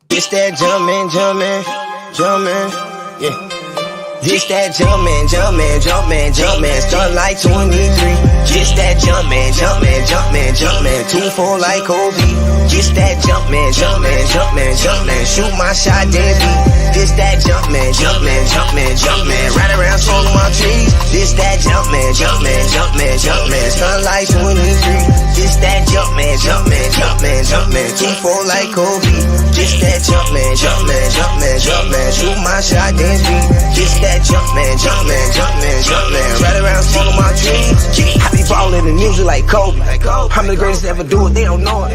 It's that jumpin', yeah. This that jumpin', start like 23. Just that jumpin', 2-4 like Kobe. Just that jumpin', shoot my shot, then beat. This that jumpin', right around smoke my trees. This that jumpin', start like 23. This that jumpin', 2-4 like Kobe. Just that jumpin', shoot my shot, then beat. This that jumpin', right around smoking my trees. I be ballin' in music like Kobe. I'm the greatest to ever do it, they don't know it.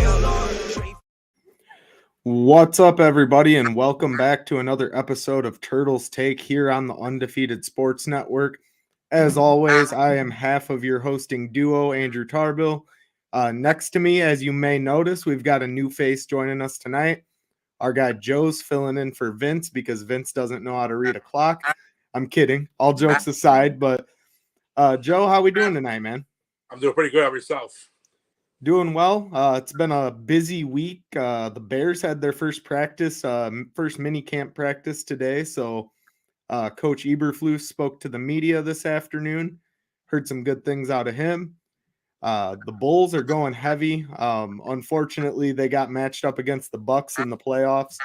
What's up, everybody, and welcome back to another episode of Turtles Take here on the Undefeated Sports Network. As always, I am half of your hosting duo, Andrew Tarbill. Next to me, as you may notice, we've got a new face joining us tonight. Our guy Joe's filling in for Vince because Vince doesn't know how to read a clock. I'm kidding. All jokes aside, but Joe, how we doing tonight, man? I'm doing pretty good. How about yourself? Doing well. It's been a busy week. The Bears had their first practice, first mini camp practice today. So Coach Eberflus spoke to the media this afternoon. Heard some good things out of him. The Bulls are going heavy. Unfortunately, they got matched up against the Bucks in the playoffs,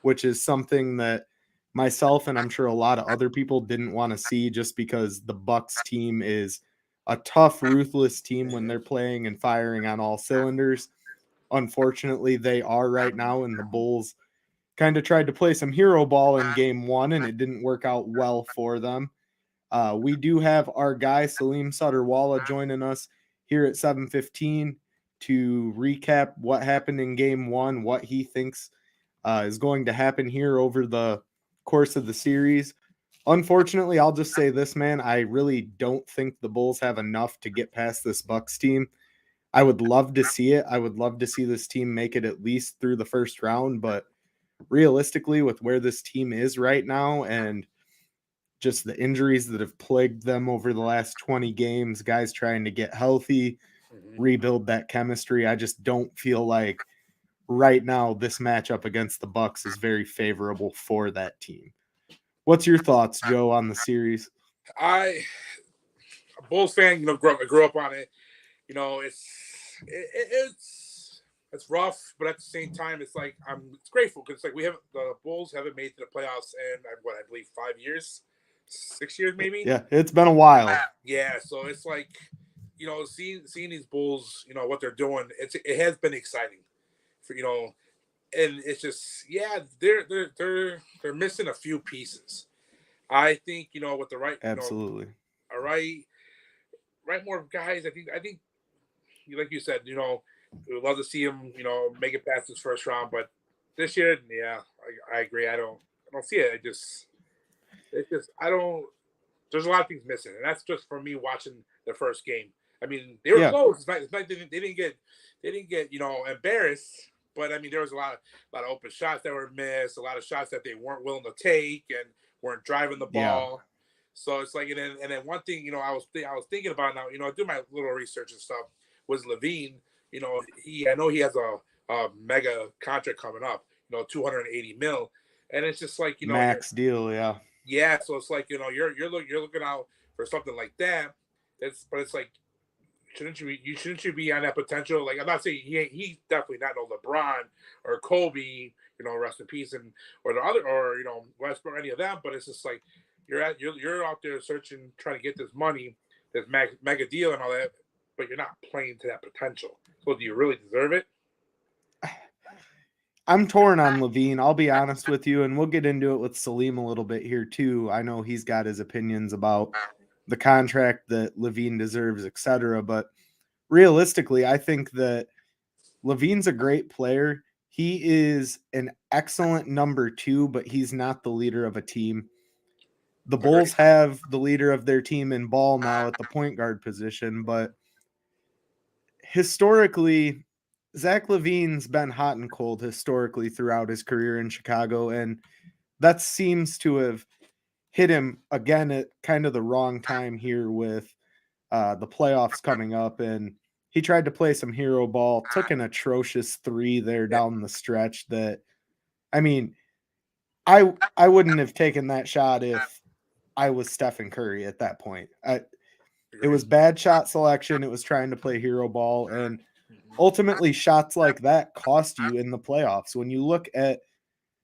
which is something that myself and I'm sure a lot of other people didn't want to see, just because the Bucks team is a tough, ruthless team when they're playing and firing on all cylinders. Unfortunately, they are right now, and the Bulls kind of tried to play some hero ball in game one, and it didn't work out well for them. We do have our guy Salim Suterwalla joining us here at 7:15 to recap what happened in game one, what he thinks is going to happen here over the course of the series. Unfortunately, I'll just say this, man. I really don't think the Bulls have enough to get past this Bucks team. I would love to see it. I would love to see this team make it at least through the first round, but realistically, with where this team is right now and just the injuries that have plagued them over the last 20 games, guys trying to get healthy, rebuild that chemistry, I just don't feel like right now this matchup against the Bucks is very favorable for that team. What's your thoughts, Joe, on the series? A Bulls fan, grew up on it. It's rough, but at the same time, it's like it's grateful because the Bulls haven't made it to the playoffs in I believe 5 years, 6 years maybe. Yeah, it's been a while. Yeah, so it's like seeing these Bulls, what they're doing, it has been exciting. And it's just they're missing a few pieces. I think with the right absolutely right more guys. I think like you said, we would love to see him make it past this first round, but this year, I agree. I don't see it. I don't. There's a lot of things missing, and that's just for me watching the first game. I mean, they were close. It's not they didn't get embarrassed. But I mean, there was a lot of open shots that were missed, a lot of shots that they weren't willing to take and weren't driving the ball. Yeah. So it's like, and then one thing, I was thinking about now, I do my little research and stuff, was LaVine. I know he has a mega contract coming up, $280 million, and it's just like max deal, yeah. Yeah, so it's like you're looking out for something like that. But it's like, shouldn't you be on that potential? Like, I'm not saying he's definitely not no LeBron or Kobe, rest in peace, or the other, or Westbrook or any of them. But it's just like you're out there searching, trying to get this money, this mega deal and all that, but you're not playing to that potential. So do you really deserve it? I'm torn on LaVine. I'll be honest with you, and we'll get into it with Salim a little bit here too. I know he's got his opinions about the contract that LaVine deserves, etc. But realistically, I think that LaVine's a great player. He is an excellent number two, but he's not the leader of a team. The Bulls have the leader of their team in Ball now at the point guard position, but historically, Zach LaVine's been hot and cold historically throughout his career in Chicago, and that seems to have hit him again at kind of the wrong time here with the playoffs coming up, and he tried to play some hero ball, took an atrocious three there down the stretch that I mean, I wouldn't have taken that shot if I was Stephen Curry at that point. It was bad shot selection. It was trying to play hero ball, and ultimately shots like that cost you in the playoffs. When you look at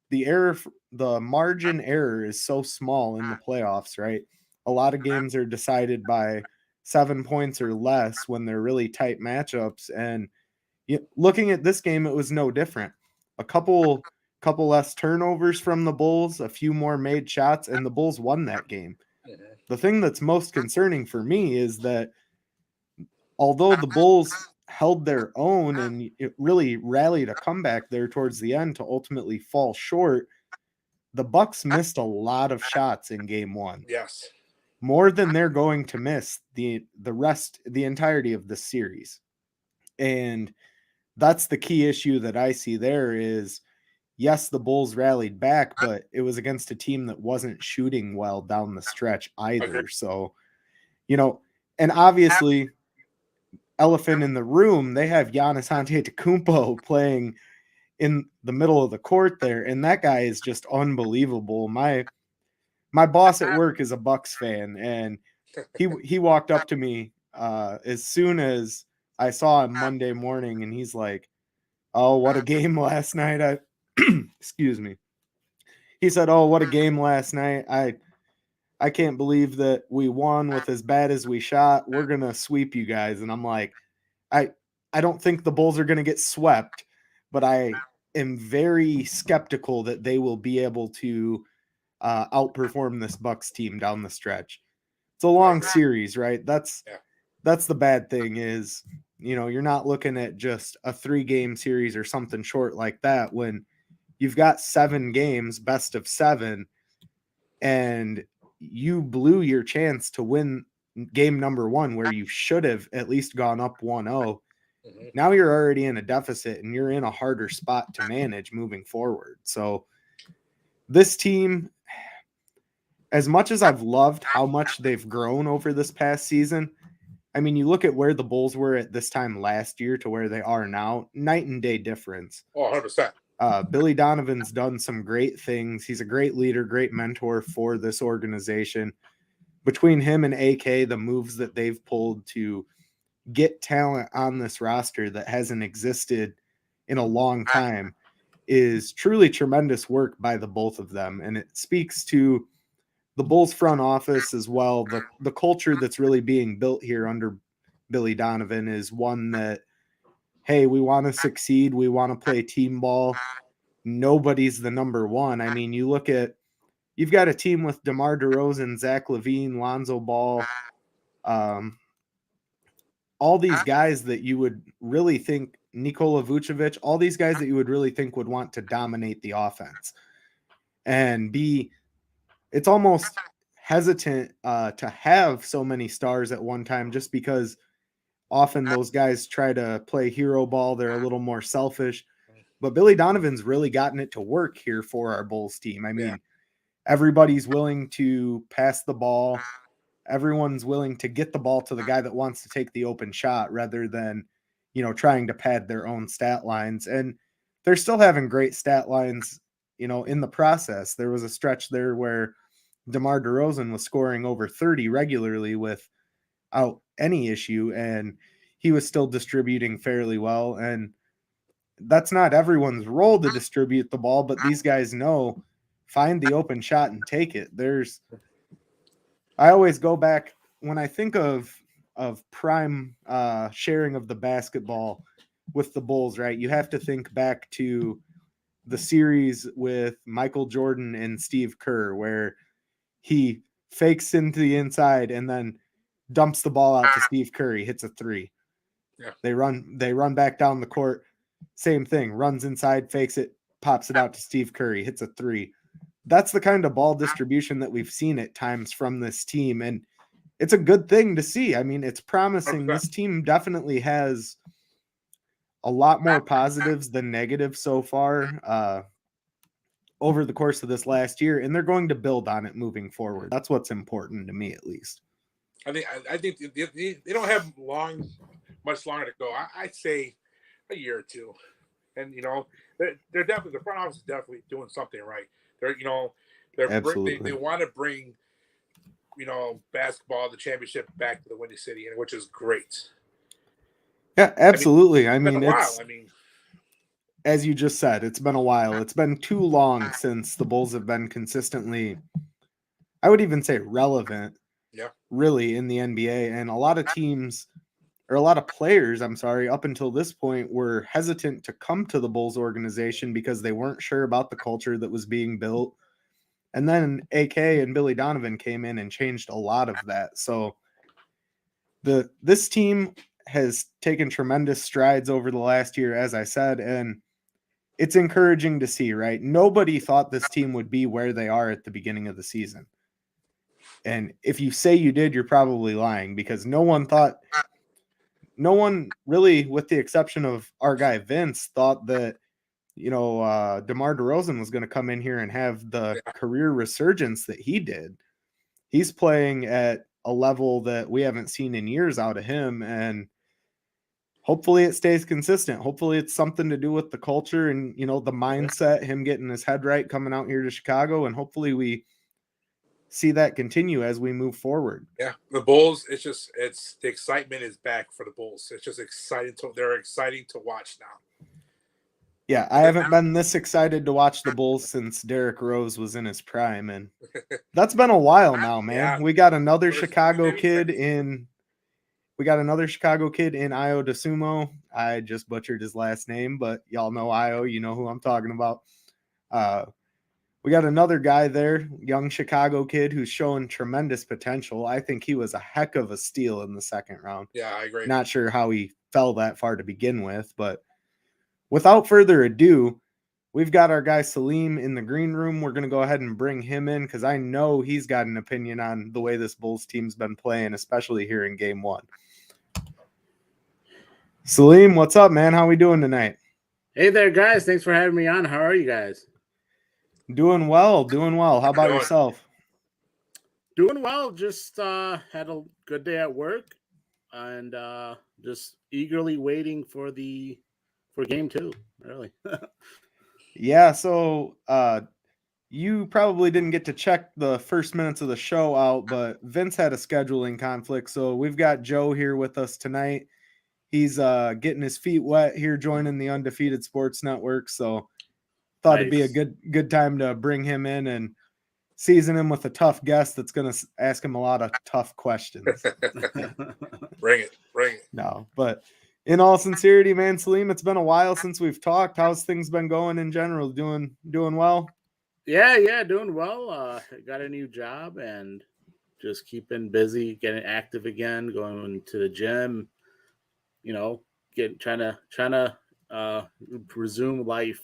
the margin error is so small in the playoffs, right? A lot of games are decided by 7 points or less when they're really tight matchups. And looking at this game, it was no different. A couple less turnovers from the Bulls, a few more made shots, and the Bulls won that game. The thing that's most concerning for me is that although the Bulls held their own and it really rallied a comeback there towards the end to ultimately fall short, the Bucks missed a lot of shots in game one. Yes. More than they're going to miss the entirety of the series. And that's the key issue that I see there is, yes, the Bulls rallied back, but it was against a team that wasn't shooting well down the stretch either. Okay. So, and obviously, elephant in the room, they have Giannis Antetokounmpo playing in the middle of the court there, and that guy is just unbelievable. My boss at work is a Bucks fan, and he walked up to me as soon as I saw him Monday morning, and he's like, "Oh, what a game last night!" Excuse me. He said, "Oh, what a game last night! I can't believe that we won with as bad as we shot. We're gonna sweep you guys." And I'm like, I don't think the Bulls are gonna get swept, but I am very skeptical that they will be able to outperform this Bucks team down the stretch. It's a long series, right? That's the bad thing is, you're not looking at just a 3-game series or something short like that when you've got 7 games, best of 7, and you blew your chance to win game number 1 where you should have at least gone up 1-0. Now you're already in a deficit and you're in a harder spot to manage moving forward. So this team, as much as I've loved how much they've grown over this past season, I mean, you look at where the Bulls were at this time last year to where they are now, night and day difference. Oh, 100%. Billy Donovan's done some great things. He's a great leader, great mentor for this organization. Between him and AK, the moves that they've pulled to get talent on this roster that hasn't existed in a long time is truly tremendous work by the both of them. And it speaks to the Bulls front office as well. The culture that's really being built here under Billy Donovan is one that, hey, we want to succeed. We want to play team ball. Nobody's the number one. I mean, you've got a team with DeMar DeRozan, Zach LaVine, Lonzo Ball, all these guys that you would really think, Nikola Vucevic, all these guys that you would really think would want to dominate the offense and it's almost hesitant to have so many stars at one time just because often those guys try to play hero ball. They're a little more selfish, but Billy Donovan's really gotten it to work here for our Bulls team. I mean, everybody's willing to pass the ball. Everyone's willing to get the ball to the guy that wants to take the open shot rather than, trying to pad their own stat lines. And they're still having great stat lines, in the process. There was a stretch there where DeMar DeRozan was scoring over 30 regularly without any issue, and he was still distributing fairly well. And that's not everyone's role to distribute the ball, but these guys know, find the open shot and take it. I always go back when I think of prime sharing of the basketball with the Bulls, right? You have to think back to the series with Michael Jordan and Steve Kerr, where he fakes into the inside and then dumps the ball out to Steve Curry, hits a 3. Yeah. They run back down the court. Same thing, runs inside, fakes it, pops it out to Steve Curry, hits a 3. That's the kind of ball distribution that we've seen at times from this team. And it's a good thing to see. I mean, it's promising. This team definitely has a lot more positives than negatives so far over the course of this last year, and they're going to build on it moving forward. That's what's important to me, at least. I think they don't have much longer to go. I'd say a year or two. and they're definitely, the front office is definitely doing something right. They want to bring basketball, the championship, back to the Windy City, which is great. Yeah, absolutely. I mean, it's been a while. As you just said, it's been a while. It's been too long since the Bulls have been consistently, I would even say relevant, really, in the NBA. And a lot of teams, or a lot of players, I'm sorry, up until this point were hesitant to come to the Bulls organization because they weren't sure about the culture that was being built. And then AK and Billy Donovan came in and changed a lot of that. So this team has taken tremendous strides over the last year, as I said, and it's encouraging to see, right? Nobody thought this team would be where they are at the beginning of the season. And if you say you did, you're probably lying, because no one really, with the exception of our guy Vince, thought that, DeMar DeRozan was going to come in here and have the career resurgence that he did. He's playing at a level that we haven't seen in years out of him, and hopefully it stays consistent. Hopefully it's something to do with the culture and, the mindset, him getting his head right coming out here to Chicago. And hopefully we see that continue as we move forward. Yeah. The Bulls, it's the excitement is back for the Bulls. It's just exciting. They're exciting to watch now. Yeah. I haven't been this excited to watch the Bulls since Derrick Rose was in his prime. And that's been a while now, man. Yeah. We got another Chicago kid in Io DeSumo. I just butchered his last name, but y'all know Io. You know who I'm talking about. We got another guy there, young Chicago kid, who's showing tremendous potential. I think he was a heck of a steal in the second round. Yeah, I agree. Not sure how he fell that far to begin with, but without further ado, we've got our guy Salim in the green room. We're going to go ahead and bring him in because I know he's got an opinion on the way this Bulls team's been playing, especially here in game one. Salim, what's up, man? How we doing tonight? Hey there, guys. Thanks for having me on. How are you guys? Doing well. How about yourself? Doing well. Just had a good day at work and just eagerly waiting for game two, really. Yeah, so you probably didn't get to check the first minutes of the show out, but Vince had a scheduling conflict, so we've got Joe here with us tonight. He's getting his feet wet here, joining the Undefeated Sports Network. So thought It'd be a good time to bring him in and season him with a tough guest that's going to ask him a lot of tough questions. Bring it. No, but in all sincerity, man, Salim, it's been a while since we've talked. How's things been going in general? Doing well? Yeah, doing well. Got a new job and just keeping busy, getting active again, going to the gym. Trying to resume life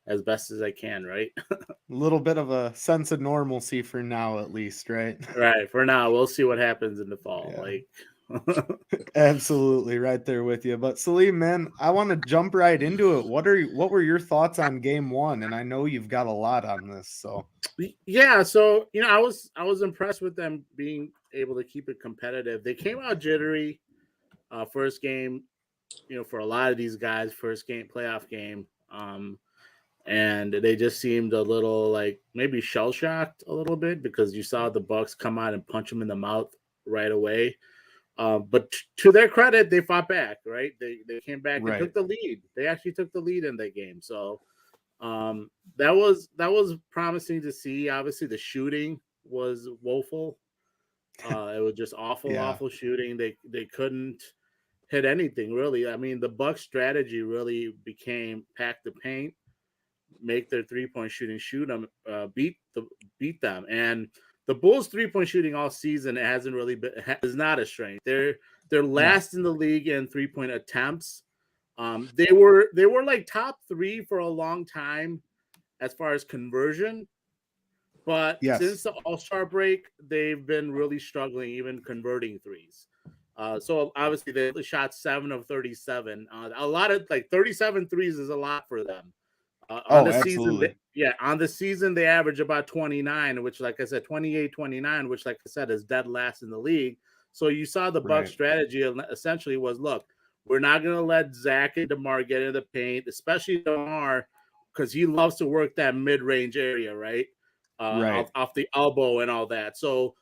as best as I can, right? A little bit of a sense of normalcy for now, at least, right? Right. For now, we'll see what happens in the fall. Yeah. Absolutely, right there with you. But Salim, man, I want to jump right into it. What were your thoughts on game one? And I know you've got a lot on this. So yeah, so I was impressed with them being able to keep it competitive. They came out jittery. First game, for a lot of these guys, first game, playoff game. And they just seemed a little like maybe shell-shocked a little bit because you saw the Bucks come out and punch them in the mouth right away. But to their credit, they fought back, right? They came back and took the lead. They actually took the lead in that game. So that was promising to see. Obviously, the shooting was woeful. It was just awful shooting. They couldn't hit anything really. I mean, the Bucks strategy really became pack the paint, make their 3-point shooting, shoot them, beat them. And the Bulls 3-point shooting all season hasn't really been, is not a strength. They're last in the league in 3-point attempts. They were like top 3 for a long time as far as conversion. But since the All-Star break, they've been really struggling, even converting threes. So obviously they shot 7 of 37. A lot of 37 threes is a lot for them. On the absolutely. Season, on the season they average about 29, which, like I said, 28-29, which, like I said, is dead last in the league. So you saw the Bucks strategy essentially was, look, We're not going to let Zach and DeMar get in the paint, especially DeMar, because he loves to work that mid-range area, right? Right. Off the elbow and all that. So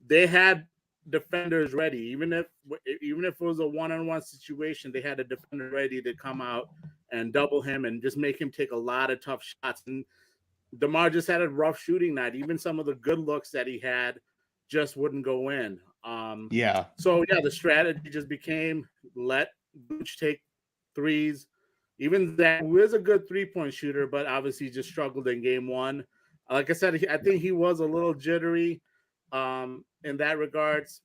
they had defenders ready, even if it was a one-on-one situation, they had a defender ready to come out and double him and just make him take a lot of tough shots. And DeMar just had a rough shooting night. Even some of the good looks that he had just wouldn't go in. Yeah. So yeah, the strategy just became let Vooch take threes. Even that, who is a good 3-point shooter, but obviously just struggled in game one. Like I said, I think he was a little jittery in that regards.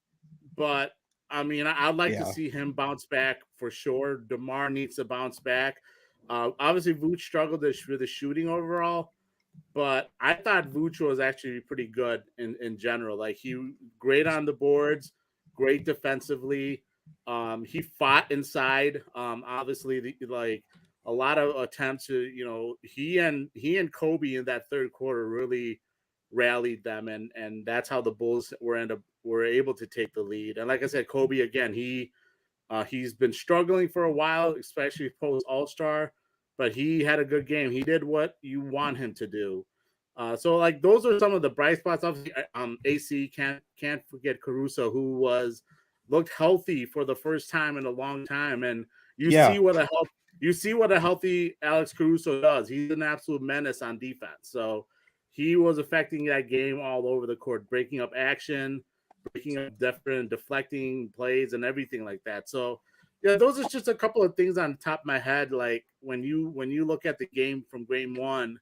But I mean, I'd like to see him bounce back for sure. DeMar needs to bounce back. Obviously, Vooch struggled with the shooting overall, but I thought Vooch was actually pretty good in general. Like he great on the boards, great defensively. He fought inside. Obviously, like a lot of attempts to, he and Kobe in that third quarter really rallied them, and that's how the Bulls were able to take the lead. And like I said, Kobe again, he's been struggling for a while, especially post All-Star, but he had a good game. He did what you want him to do. So like those are some of the bright spots. Obviously, AC can't forget Caruso, who looked healthy for the first time in a long time, and you see what a healthy Alex Caruso does. He's an absolute menace on defense. So he was affecting that game all over the court, breaking up action, breaking up different deflecting plays and everything like that. So yeah, those are just a couple of things on the top of my head. Like when you look at the game from game one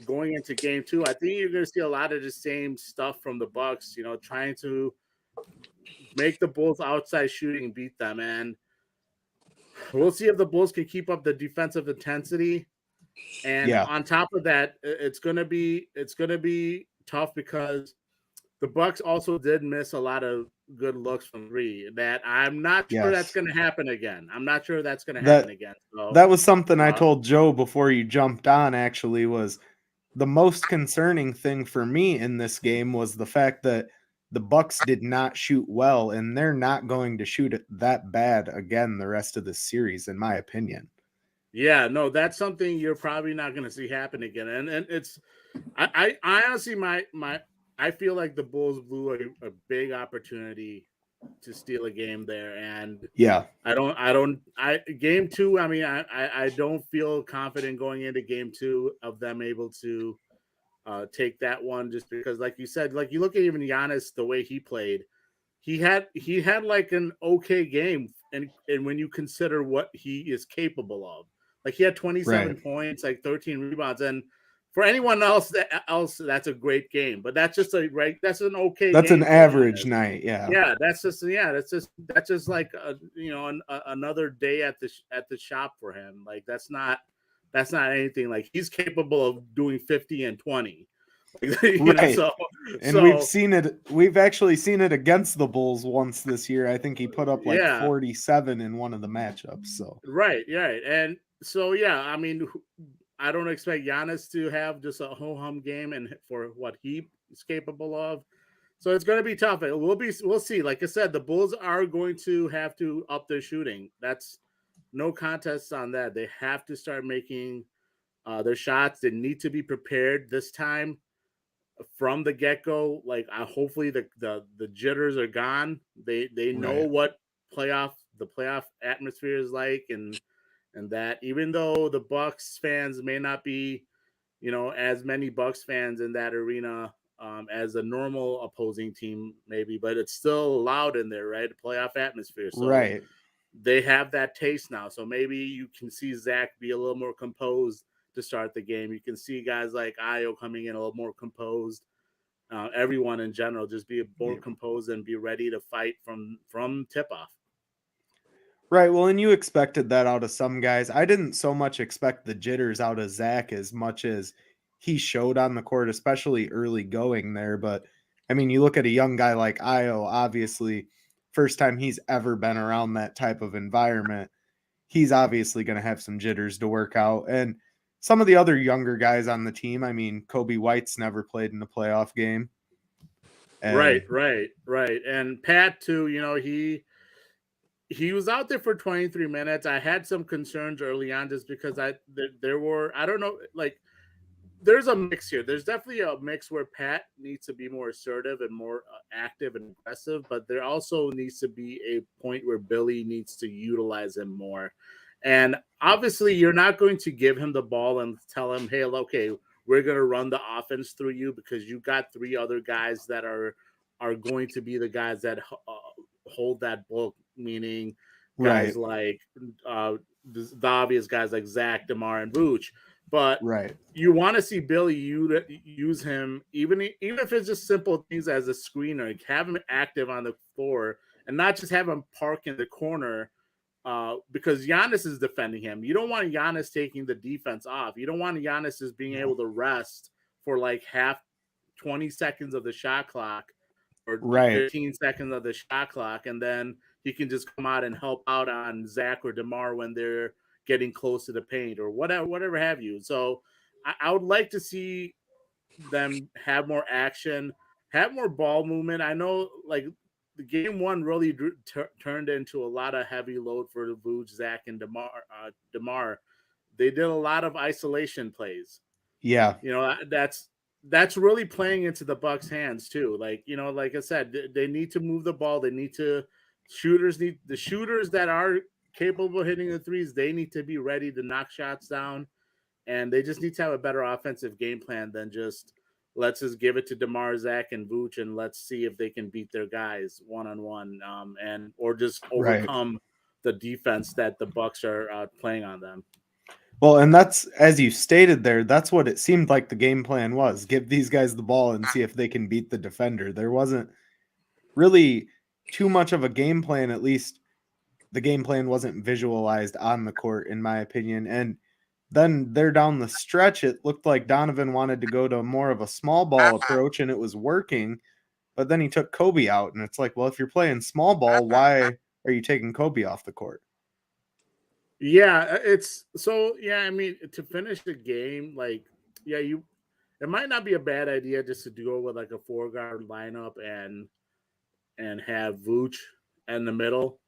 going into game two, I think you're going to see a lot of the same stuff from the Bucks, trying to make the Bulls outside shooting beat them. And we'll see if the Bulls can keep up the defensive intensity. And on top of that, it's going to be tough because the Bucks also did miss a lot of good looks from three. That I'm not sure that's going to happen again. So, that was something I told Joe before you jumped on. Actually, was the most concerning thing for me in this game was the fact that the Bucks did not shoot well, and they're not going to shoot it that bad again the rest of the series, in my opinion. Yeah, no, that's something you're probably not going to see happen again. And it's, I honestly, I feel like the Bulls blew a big opportunity to steal a game there. And game two, I mean, I don't feel confident going into game two of them able to take that one, just because, like you said, like you look at even Giannis, the way he played, he had like an okay game. And when you consider what he is capable of, like he had 27 points, like 13 rebounds. And for anyone else, that's a great game. But that's just that's an okay. That's game an average night. Yeah. Yeah. That's just like another day at the shop for him. Like that's not anything. Like he's capable of doing 50 and 20. We've actually seen it against the Bulls once this year. I think he put up 47 in one of the matchups. So right. And so I mean, I don't expect Giannis to have just a ho-hum game and for what he is capable of. So it's going to be tough. We'll see. Like I said, the Bulls are going to have to up their shooting. That's no contest on that. They have to start making their shots. They need to be prepared this time from the get-go. Like hopefully the jitters are gone. They know what the playoff atmosphere is like, and that even though the Bucks fans may not be, as many Bucks fans in that arena as a normal opposing team maybe, but it's still loud in there, right? The playoff atmosphere. So they have that taste now. So maybe you can see Zach be a little more composed to start the game. You can see guys like Ayo coming in a little more composed. Everyone in general just be more composed and be ready to fight from tip-off. Right. Well, and you expected that out of some guys. I didn't so much expect the jitters out of Zach as much as he showed on the court, especially early going there. But I mean, you look at a young guy like Ayo, obviously, first time he's ever been around that type of environment. He's obviously going to have some jitters to work out. And some of the other younger guys on the team, I mean, Kobe White's never played in a playoff game. And right. And Pat, too, he was out there for 23 minutes. I had some concerns early on just because there were, I don't know, like there's a mix here. There's definitely a mix where Pat needs to be more assertive and more active and aggressive, but there also needs to be a point where Billy needs to utilize him more. And obviously, you're not going to give him the ball and tell him, "Hey, okay, we're going to run the offense through you," because you got three other guys that are going to be the guys that hold that book, meaning guys like the obvious guys like Zach, DeMar, and Vooch. But you want to see Billy use him, even if it's just simple things as a screener, have him active on the floor and not just have him park in the corner because Giannis is defending him. You don't want Giannis taking the defense off. You don't want Giannis just being able to rest for like 20 seconds of the shot clock or 15 seconds of the shot clock, and then he can just come out and help out on Zach or DeMar when they're getting close to the paint or whatever have you. So I would like to see them have more action, have more ball movement. I know like the game one really turned into a lot of heavy load for Vooch, Zach, and DeMar. They did a lot of isolation plays. Yeah. You know, that's really playing into the Bucks' hands too. Like, you know, like I said, they need to move the ball. They need to the shooters that are capable of hitting the threes. They need to be ready to knock shots down, and they just need to have a better offensive game plan than just let's just give it to DeMar, Zach, and Vooch, and let's see if they can beat their guys one-on-one, and or just overcome the defense that the Bucks are playing on them. Well, and that's, as you stated there, that's what it seemed like the game plan was. Give these guys the ball and see if they can beat the defender. There wasn't really too much of a game plan, at least the game plan wasn't visualized on the court, in my opinion. And then there down the stretch, it looked like Donovan wanted to go to more of a small ball approach, and it was working. But then he took Kobe out, and it's like, well, if you're playing small ball, why are you taking Kobe off the court? Yeah, I mean, to finish the game, like, yeah, it might not be a bad idea just to go with like a 4-guard lineup and have Vooch in the middle.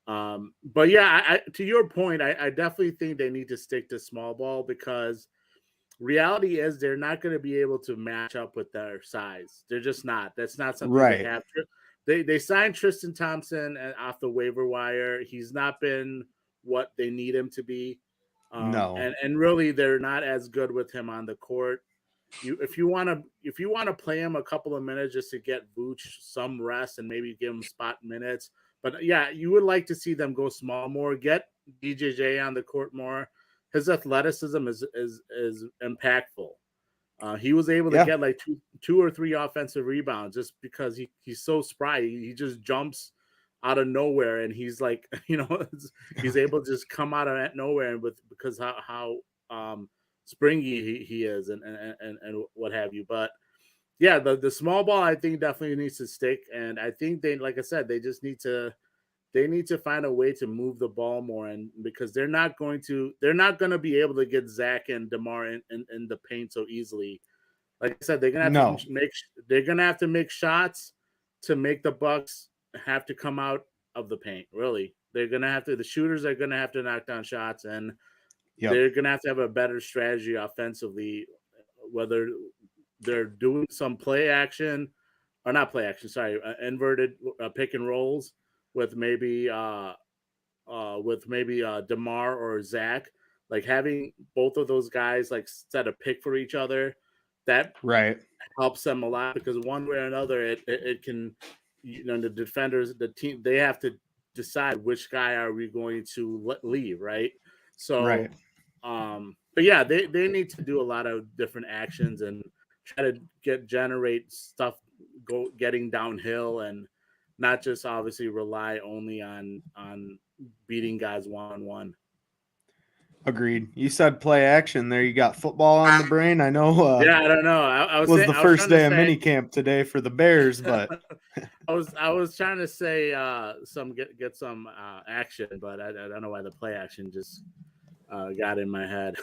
But yeah, to your point, I definitely think they need to stick to small ball because reality is they're not going to be able to match up with their size. They're just not. That's not something they have to. They signed Tristan Thompson off the waiver wire. He's not been what they need him to be. No. And really they're not as good with him on the court. If you want to play him a couple of minutes just to get Vooch some rest and maybe give him spot minutes. But yeah, you would like to see them go small more, get DJJ on the court more. His athleticism is impactful. He was able to get like two or three offensive rebounds just because he's so spry. He just jumps out of nowhere, and he's like, you know, he's able to just come out of nowhere, and because how springy he is and what have you. But yeah, the small ball I think definitely needs to stick, and I think they, like I said, they just need to find a way to move the ball more, and because they're not going to be able to get Zach and DeMar in the paint so easily. Like I said, they're gonna have to make shots to make the Bucks have to come out of the paint. Really, the shooters are gonna have to knock down shots, and they're gonna have to have a better strategy offensively, whether they're doing some inverted pick and rolls with maybe DeMar or Zach, like having both of those guys like set a pick for each other. That helps them a lot because one way or another, it can, you know, the defenders, the team, they have to decide which guy are we going to leave, right? So, but yeah, they need to do a lot of different actions and try to generate stuff getting downhill and not just obviously rely only on beating guys one-on-one. Agreed. You said play action there. You got football on the brain. I know. I don't know. I was the first day of minicamp today for the Bears, but I was trying to say get some action, but I don't know why the play action just got in my head.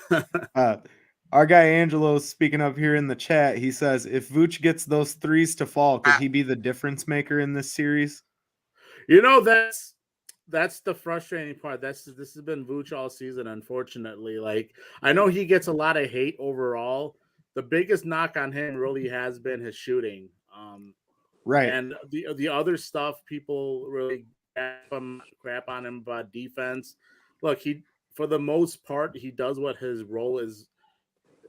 Our guy Angelo, speaking of here in the chat, he says if Vooch gets those threes to fall, could he be the difference maker in this series? You know, that's that's the frustrating part. This has been Vooch all season, unfortunately. Like, I know he gets a lot of hate overall. The biggest knock on him really has been his shooting. Right. And the other stuff, people really crap on him about defense. Look, he for the most part he does what his role is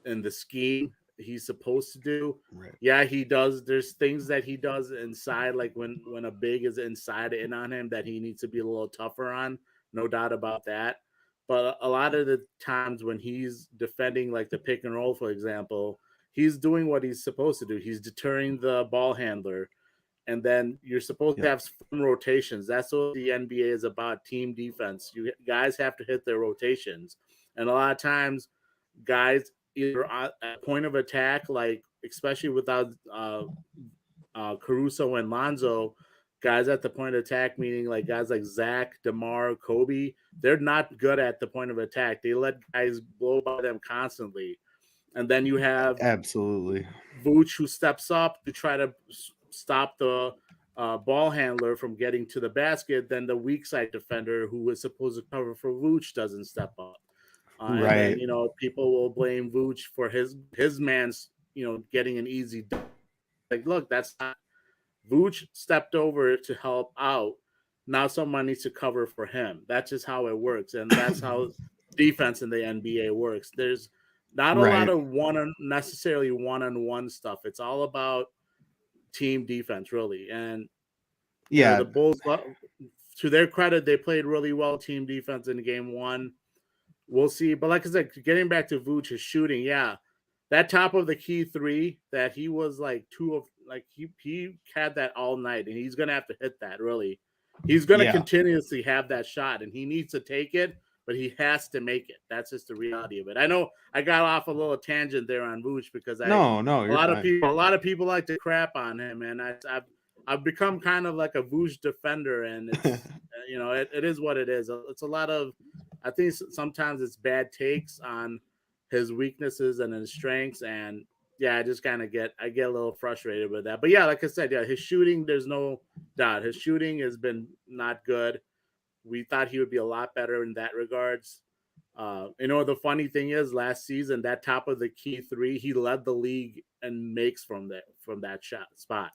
in the scheme he's supposed to do. Right. Yeah, he does. There's things that he does inside, like when a big is inside in on him, that he needs to be a little tougher on. No doubt about that. But a lot of the times when he's defending, like the pick and roll, for example, he's doing what he's supposed to do. He's deterring the ball handler, and then you're supposed to have some rotations. That's what the NBA is about, team defense. You guys have to hit their rotations. And a lot of times, guys either at point of attack, like especially without Caruso and Lonzo, guys at the point of attack, meaning like guys like Zach, DeMar, Kobe, they're not good at the point of attack. They let guys blow by them constantly. And then you have absolutely Vooch, who steps up to try to stop the ball handler from getting to the basket. Then the weak side defender, who is supposed to cover for Vooch, doesn't step up. Right. And then, people will blame Vooch for his man's, getting an easy. Like, look, that's not Vooch stepped over to help out. Now someone needs to cover for him. That's just how it works, and that's how defense in the NBA works. There's not a lot of necessarily one-on-one stuff. It's all about team defense, really. And the Bulls, to their credit, they played really well team defense in game one. We'll see. But like I said, getting back to Vooch's shooting, that top of the key three that he was like he had that all night, and he's gonna have to hit that. Really, he's gonna continuously have that shot, and he needs to take it, but he has to make it. That's just the reality of it. I know I got off a little tangent there on Vooch because a lot of people like to crap on him, and I've become kind of like a Vooch defender, and it's it is what it is. It's a lot of, I think sometimes it's bad takes on his weaknesses and his strengths, and I just kind of get a little frustrated with that. But like I said, his shooting, there's no doubt, his shooting has been not good. We thought he would be a lot better in that regards. The funny thing is, last season, that top of the key three, he led the league in makes from that shot spot.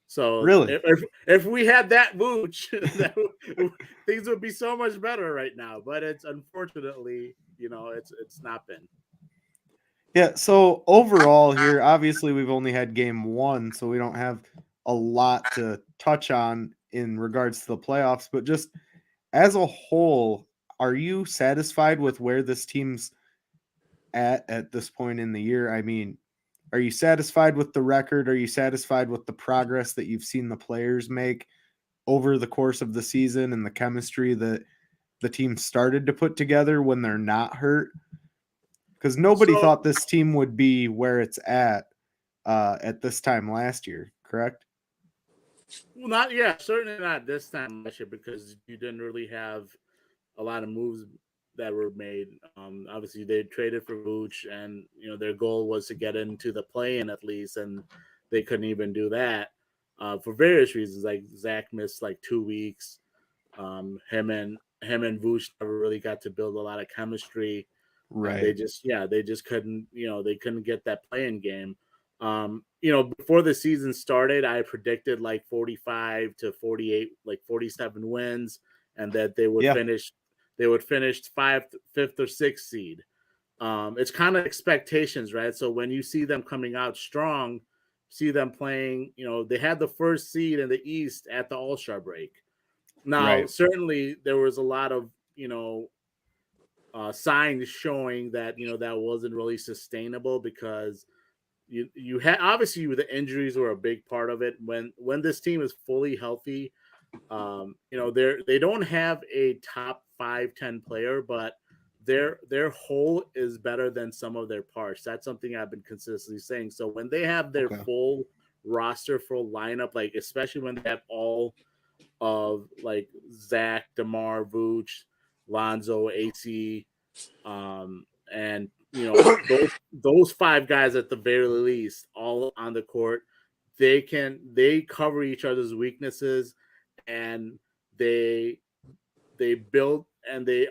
So really, if we had that Vooch, things would be so much better right now. But it's unfortunately, it's not been. Yeah. So overall here, obviously we've only had game one, so we don't have a lot to touch on in regards to the playoffs. But just as a whole, are you satisfied with where this team's at this point in the year? I mean, are you satisfied with the record? Are you satisfied with the progress that you've seen the players make over the course of the season and the chemistry that the team started to put together when they're not hurt? Because nobody thought this team would be where it's at this time last year, correct? Well, certainly not this time last year, because you didn't really have a lot of moves that were made. Obviously, they traded for Vooch, and their goal was to get into the play-in at least, and they couldn't even do that for various reasons. Like Zach missed like 2 weeks. Him and Vooch never really got to build a lot of chemistry. Right. They just couldn't. They couldn't get that play-in game. Before the season started, I predicted like 45 to 48, like 47 wins, and that they would finish. They would finish fifth or sixth seed. It's kind of expectations, right? So when you see them coming out strong, see them playing, they had the first seed in the East at the All-Star break. Now, certainly there was a lot of, signs showing that, that wasn't really sustainable, because you had, obviously the injuries were a big part of it. When this team is fully healthy, they don't have a top 5-10 player, but their whole is better than some of their parts. That's something I've been consistently saying. So when they have their full roster, full lineup, like especially when they have all of like Zach, DeMar, Vooch, Lonzo, AC, and those 5 guys at the very least, all on the court, they cover each other's weaknesses, and they they build and they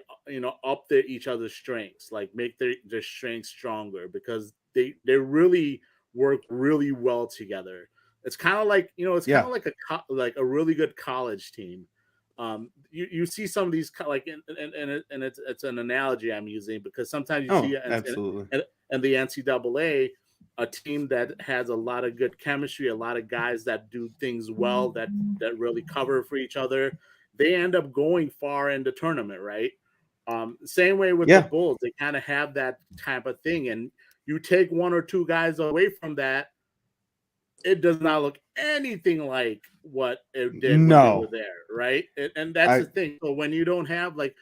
up each other's strengths, like make their strengths stronger, because they really work really well together. It's kind of like it's kind Yeah. of like a really good college team. You see some of these like and it's an analogy I'm using, because sometimes you see Oh, absolutely. in the NCAA a team that has a lot of good chemistry, a lot of guys that do things well, that really cover for each other. They end up going far in the tournament, right? Same way with the Yeah. Bulls, they kind of have that type of thing, and you take one or two guys away from that, it does not look anything like what it did when they were No. there, right? And that's I the thing. So when you don't have, like,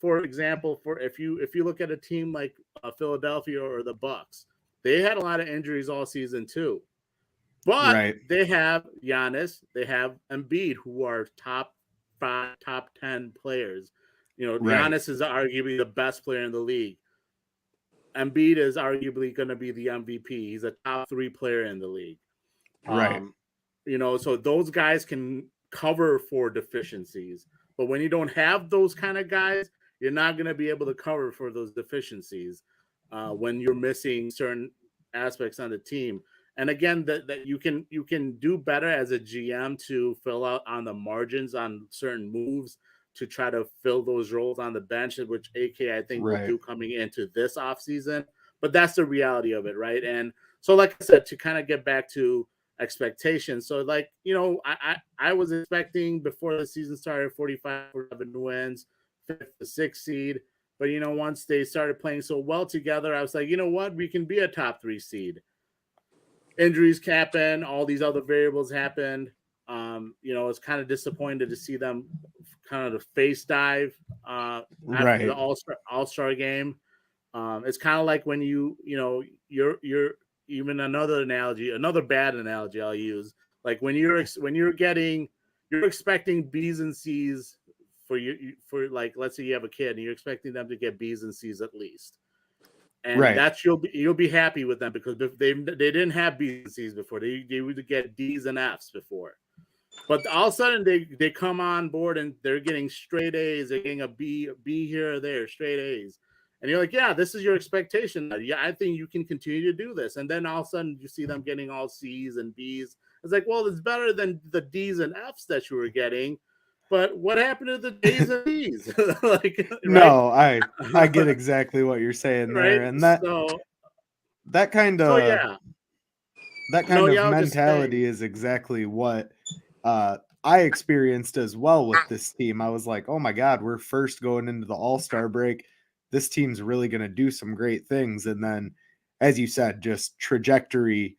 for example, for if you look at a team like Philadelphia or the Bucks, they had a lot of injuries all season too, but right. they have Giannis, they have Embiid, who are top 5, top 10 players. Right. Giannis is arguably the best player in the league. Embiid is arguably going to be the MVP. He's a top 3 player in the league. Right. So those guys can cover for deficiencies. But when you don't have those kind of guys, you're not going to be able to cover for those deficiencies when you're missing certain aspects on the team. And again, that you can do better as a GM to fill out on the margins on certain moves to try to fill those roles on the bench, which AK I think will Right. do coming into this offseason. But that's the reality of it, right? And so, like I said, to kind of get back to expectations. So, like, I was expecting before the season started 45 wins, 5th to 6th seed. But once they started playing so well together, I was like, you know what, we can be a top 3 seed. Injuries happen, all these other variables happened. It's kind of disappointed to see them kind of the face dive after Right. the All-Star game. It's kind of like when you're even another analogy, another bad analogy I'll use. Like when you're expecting B's and C's for like, let's say you have a kid and you're expecting them to get B's and C's at least. And Right. that's you'll be happy with them, because they didn't have B's and C's before. They would get D's and F's before. But all of a sudden they come on board and they're getting straight A's. They're getting a B here or there, straight A's. And you're like, yeah, this is your expectation. Yeah, I think you can continue to do this. And then all of a sudden you see them getting all C's and B's. It's like, well, it's better than the D's and F's that you were getting. But what happened to the A's and B's? Like, No, I get exactly what you're saying there. right? And that kind So of yeah. mentality is exactly what I experienced as well with this team. I was like, oh my God, we're first going into the All-Star break. This team's really going to do some great things. And then, as you said, just trajectory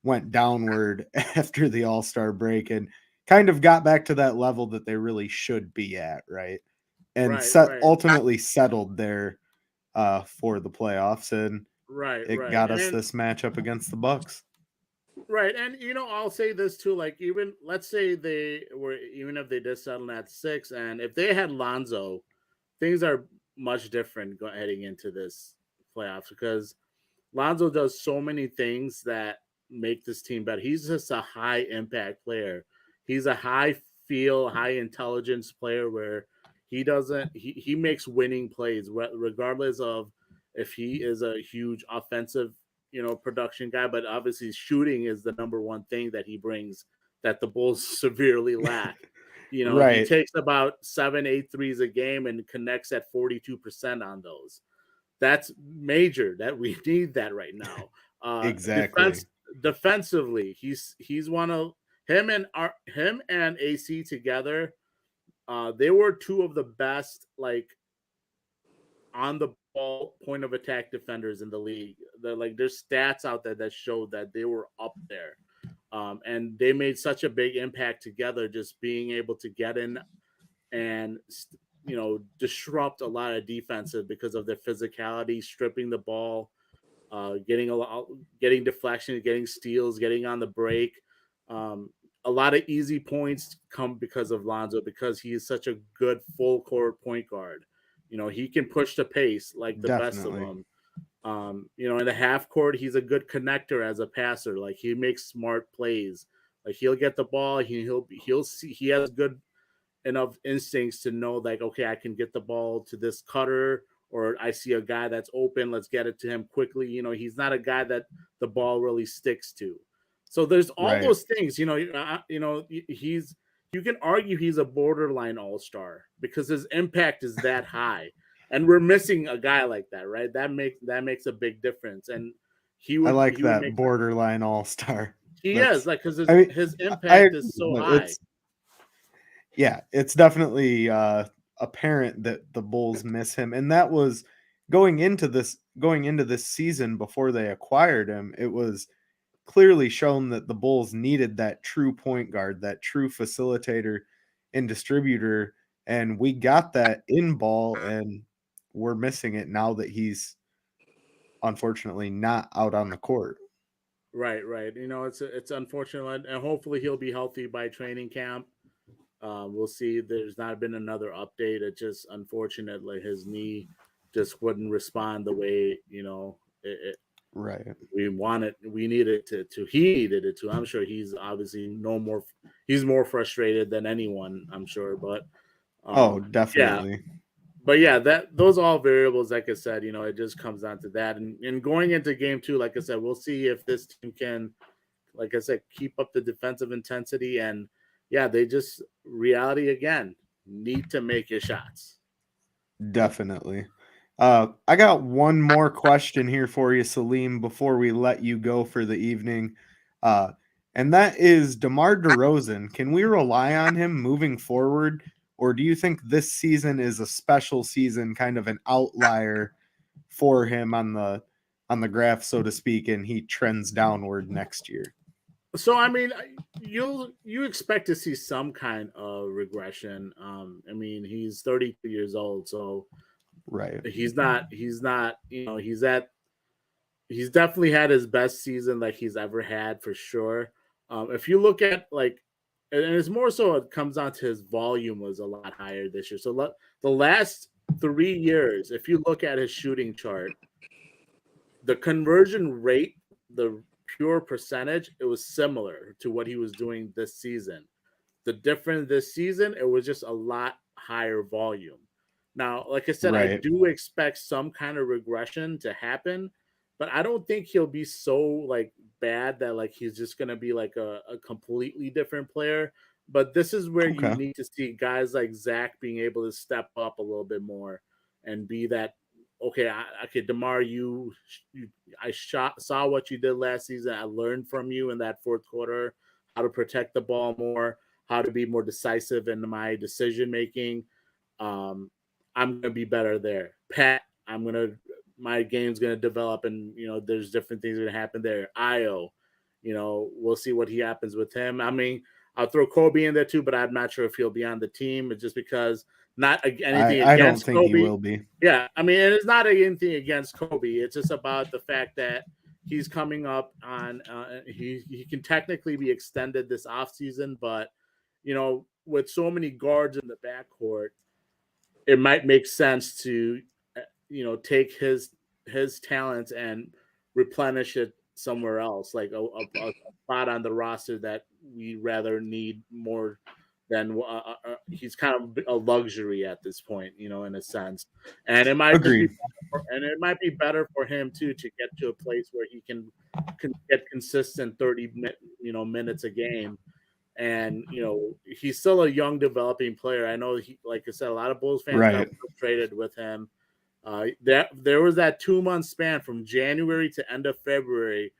went downward after the All-Star break and kind of got back to that level that they really should be at, right? And ultimately settled there for the playoffs, and it got us this matchup against the Bucks. Right. And I'll say this too, like, even let's say even if they did settle at 6, and if they had Lonzo, things are much different heading into this playoffs, because Lonzo does so many things that make this team better. He's just a high impact player. He's a high intelligence player where he makes winning plays regardless of if he is a huge offensive production guy, but obviously shooting is the number one thing that he brings that the Bulls severely lack. He takes about 7-8 threes a game and connects at 42% on those. That's major. That we need that right now. Exactly. Defensively, he's one of him and AC together. They were two of the best, like, on the ball point of attack defenders in the league. There's stats out there that showed that they were up there. And they made such a big impact together, just being able to get in and disrupt a lot of defensive because of their physicality, stripping the ball, getting deflection, getting steals, getting on the break. A lot of easy points come because of Lonzo, because he is such a good full court point guard. He can push the pace like the best of them. In the half court, he's a good connector as a passer. Like, he makes smart plays. Like, he'll get the ball, he'll see, he has good enough instincts to know like, okay, I can get the ball to this cutter, or I see a guy that's open, let's get it to him quickly. He's not a guy that the ball really sticks to. So there's all Right. those things, you can argue he's a borderline all-star because his impact is that high. And we're missing a guy like that, right? That makes a big difference. And I like he would that make borderline all-star. he is like because I mean, his I impact agree, is so but high. it's definitely apparent that the Bulls miss him, and that was going into this season before they acquired him. It was clearly shown that the Bulls needed that true point guard, that true facilitator and distributor, and we got that in Ball, and we're missing it now that he's unfortunately not out on the court. Right. It's unfortunate, and hopefully he'll be healthy by training camp. We'll see. There's not been another update. It just unfortunately his knee just wouldn't respond the way Right. we needed it to. He needed it to. I'm sure he's obviously he's more frustrated than anyone, I'm sure. But Definitely. But yeah, those are all variables. Like I said, it just comes down to that. And going into game 2, like I said, we'll see if this team can, like I said, keep up the defensive intensity. And yeah, they just reality again, need to make your shots. Definitely. I got one more question here for you, Salim, before we let you go for the evening. And that is DeMar DeRozan. Can we rely on him moving forward? Or do you think this season is a special season, kind of an outlier for him on the graph, so to speak, and he trends downward next year? So I mean, you expect to see some kind of regression. I mean, he's 32 years old, so right. He's definitely had his best season like he's ever had for sure. If you look at and it's more so it comes down to his volume was a lot higher this year. So the last 3 years, if you look at his shooting chart, the conversion rate, the pure percentage, it was similar to what he was doing this season. The difference this season, it was just a lot higher volume. Now, like I said, right. I do expect some kind of regression to happen, but I don't think he'll be so bad that he's just gonna be a completely different player. But this is where you need to see guys like Zach being able to step up a little bit more and be that. Okay, DeMar, I saw what you did last season. I learned from you in that fourth quarter how to protect the ball more, how to be more decisive in my decision making. I'm gonna be better there. Pat, my game's gonna develop, and there's different things gonna happen there. Io, we'll see what happens with him. I mean, I'll throw Kobe in there too, but I'm not sure if he'll be on the team. It's just because not anything against I don't think Kobe. he will be. Yeah, I mean, and it's not anything against Kobe. It's just about the fact that he's coming up on. He can technically be extended this offseason, but with so many guards in the backcourt, it might make sense to take his talents and replenish it somewhere else, like a spot on the roster that we rather need more than he's kind of a luxury at this point, in a sense. And it might be better for him too to get to a place where he can get consistent 30 minutes a game. And he's still a young developing player. I know like I said, a lot of Bulls fans got frustrated with him. There was that 2-month span from January to end of February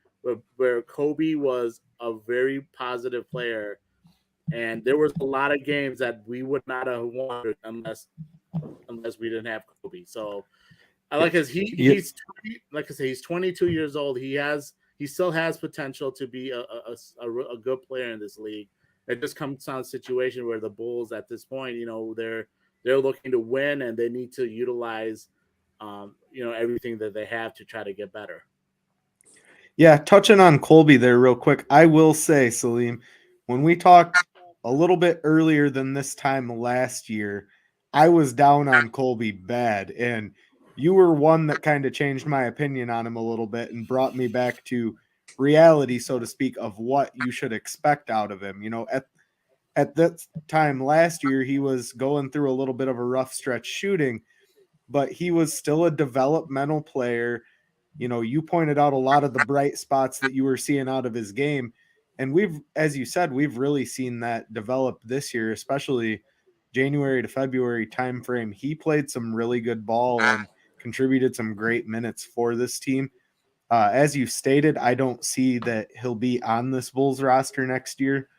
where Kobe was a very positive player, and there was a lot of games that we would not have won unless we didn't have Kobe. So he's 22 years old. He still has potential to be a good player in this league. It just comes down to a situation where the Bulls at this point, they're looking to win, and they need to utilize everything that they have to try to get better. Yeah, touching on Colby there real quick, I will say, Salim, when we talked a little bit earlier than this time last year, I was down on Colby bad, and you were one that kind of changed my opinion on him a little bit and brought me back to reality, so to speak, of what you should expect out of him. at that time last year, he was going through a little bit of a rough stretch shooting, but he was still a developmental player. You know, you pointed out a lot of the bright spots that you were seeing out of his game. And we've, as you said, we've really seen that develop this year, especially January to February timeframe. He played some really good ball and contributed some great minutes for this team. As you stated, I don't see that he'll be on this Bulls roster next year.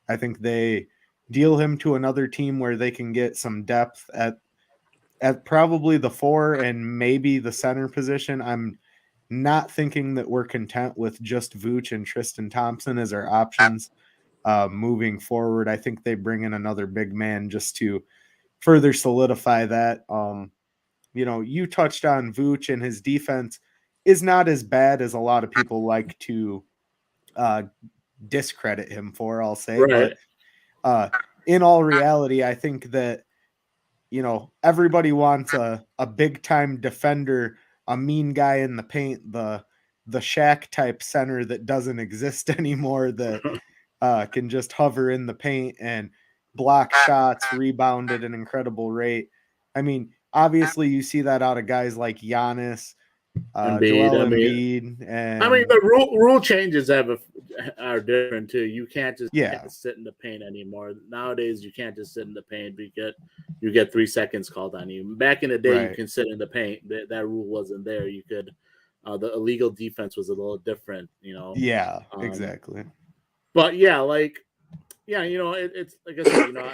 I think they deal him to another team where they can get some depth at probably the 4 and maybe the center position. I'm not thinking that we're content with just Vooch and Tristan Thompson as our options moving forward. I think they bring in another big man just to further solidify that. You know, you touched on Vooch, and his defense is not as bad as a lot of people like to discredit him for, I'll say. Right. But in all reality, I think that, you know, everybody wants a big time defender, a mean guy in the paint, the Shaq type center that doesn't exist anymore, that can just hover in the paint and block shots, rebound at an incredible rate. I mean, obviously you see that out of guys like Giannis, Embiid, Joel I mean, Embiid, and the rule changes are different too. You can't just sit in the paint anymore. Nowadays, you can't just sit in the paint. You get 3 seconds called on you. Back in the day, Right. you can sit in the paint. That rule wasn't there. You could. The illegal defense was a little different, you know. Yeah, exactly. But yeah, you know, it's like I said, you know,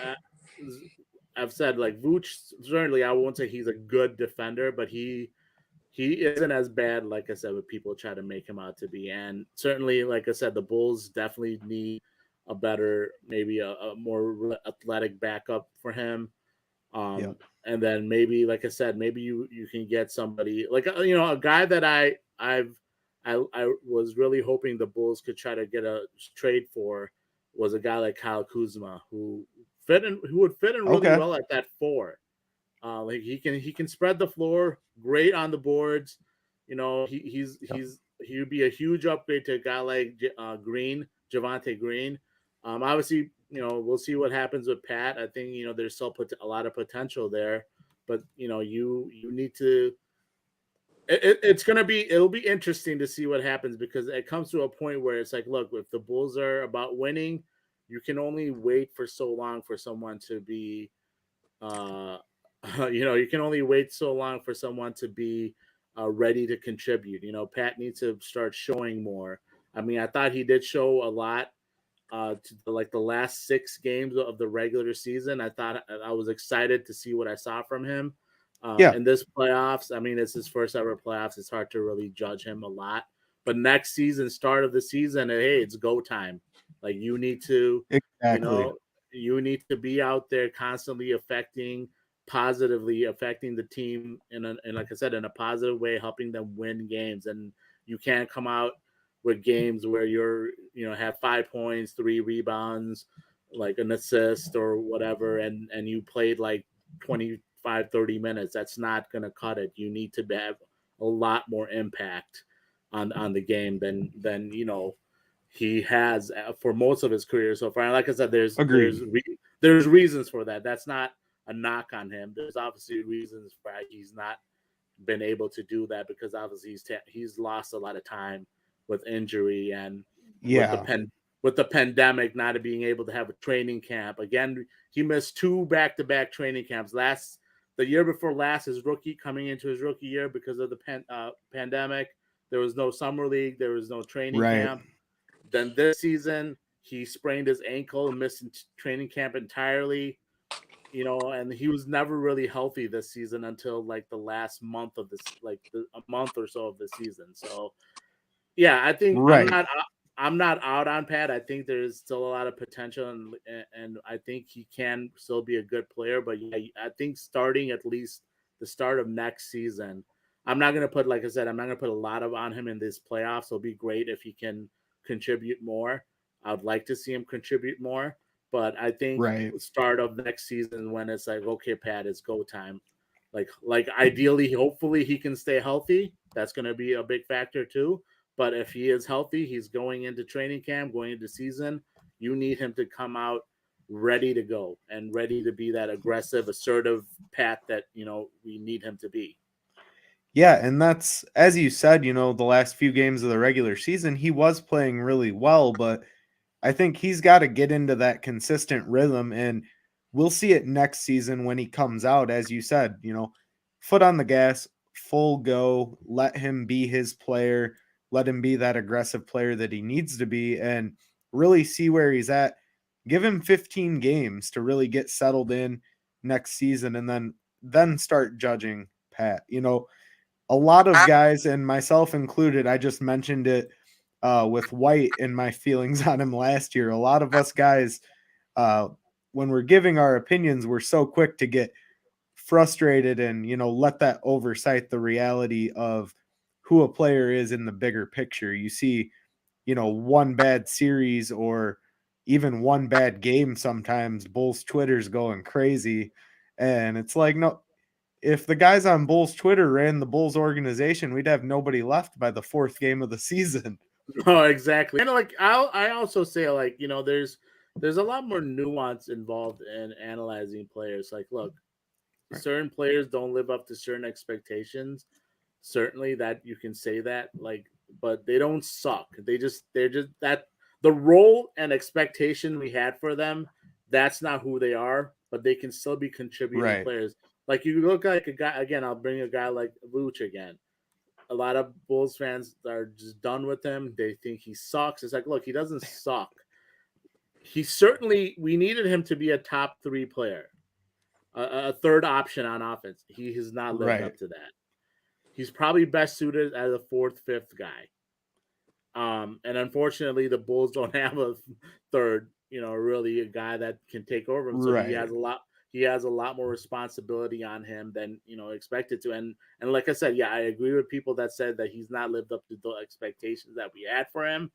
I've said like Vooch, certainly I won't say he's a good defender, but he isn't as bad, like I said, what people try to make him out to be. And certainly, like I said, the Bulls definitely need a better, maybe a more athletic backup for him. And then maybe, like I said, maybe you can get somebody like, you know, a guy that I was really hoping the Bulls could try to get a trade for was a guy like Kyle Kuzma, who would fit in really well at that 4. Like he can spread the floor, great on the boards. You know, he would be a huge upgrade to a guy like Javonte Green. Obviously, you know, we'll see what happens with Pat. I think, you know, there's still a lot of potential there, but you know, you need to. It'll be interesting to see what happens, because it comes to a point where it's like, look, if the Bulls are about winning, you can only wait for so long for someone to be, you know, you can only wait so long for someone to be ready to contribute. You know, Pat needs to start showing more. I mean, I thought he did show a lot to the last 6 games of the regular season. I was excited to see what I saw from him. In this playoffs, I mean, it's his first ever playoffs. It's hard to really judge him a lot. But next season, start of the season, hey, it's go time. Like, you need to, you know, you need to be out there constantly positively affecting the team and like I said, in a positive way, helping them win games. And you can't come out with games where you know, have 5 points, 3 rebounds, like an assist or whatever, and you played like 25-30 minutes. That's not going to cut it. You need to have a lot more impact on the game than you know he has for most of his career so far. And like I said, there's reasons for that. That's not a knock on him. There's obviously reasons why he's not been able to do that, because obviously he's lost a lot of time with injury and with the pandemic, not being able to have a training camp. Again, he missed 2 back-to-back training camps. The year before last, coming into his rookie year, because of the pandemic, there was no summer league, there was no training camp. Then this season, he sprained his ankle and missed training camp entirely. You know, and he was never really healthy this season until like the last month of this, a month or so of the season. So, yeah, I think I'm not out on Pat. I think there's still a lot of potential, and I think he can still be a good player. But yeah, I think starting at least the start of next season, I'm not going to put, like I said, I'm not going to put a lot on him in this playoffs. It'll be great if he can contribute more. I'd like to see him contribute more. But I think the start of next season, when it's like, okay, Pat, it's go time. Like ideally, hopefully he can stay healthy. That's going to be a big factor too. But if he is healthy, he's going into training camp, going into season. You need him to come out ready to go and ready to be that aggressive, assertive Pat that, we need him to be. Yeah, and that's, as you said, the last few games of the regular season, he was playing really well, but I think he's got to get into that consistent rhythm, and we'll see it next season when he comes out. As you said, foot on the gas, full go, let him be his player, let him be that aggressive player that he needs to be, and really see where he's at. Give him 15 games to really get settled in next season, and then start judging Pat. A lot of guys, and myself included, I just mentioned it with White and my feelings on him last year. A lot of us guys, when we're giving our opinions, we're so quick to get frustrated and, let that oversight the reality of who a player is in the bigger picture. You see, one bad series or even one bad game, sometimes Bulls Twitter's going crazy. And it's like, no, if the guys on Bulls Twitter ran the Bulls organization, we'd have nobody left by the fourth game of the season. Oh, exactly. And I also say there's a lot more nuance involved in analyzing players. Like, look, certain players don't live up to certain expectations. Certainly that you can say that, but they don't suck. They're just that the role and expectation we had for them, that's not who they are, but they can still be contributing players. Like, you look like a guy, again, I'll bring a guy like Vooch again. A lot of Bulls fans are just done with him. They think he sucks. It's like, look, he doesn't suck. We needed him to be a top 3 player, a third option on offense. He has not lived up to that. He's probably best suited as a 4th, 5th guy. And unfortunately, the Bulls don't have a third, really a guy that can take over him. So he has a lot more responsibility on him than, expected to. And like I said, I agree with people that said that he's not lived up to the expectations that we had for him,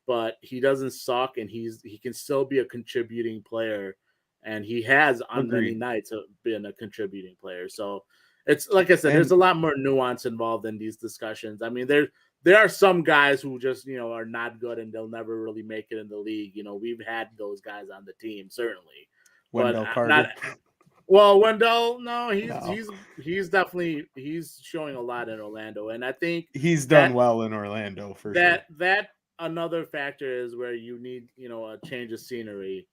but he doesn't suck, and he can still be a contributing player. And he has on many nights been a contributing player. So it's like I said, there's a lot more nuance involved in these discussions. I mean, there are some guys who just, are not good and they'll never really make it in the league. We've had those guys on the team, certainly. Wendell Carter. Wendell, no, he's definitely showing a lot in Orlando, and I think he's done well in Orlando for sure. That another factor is where you need, a change of scenery,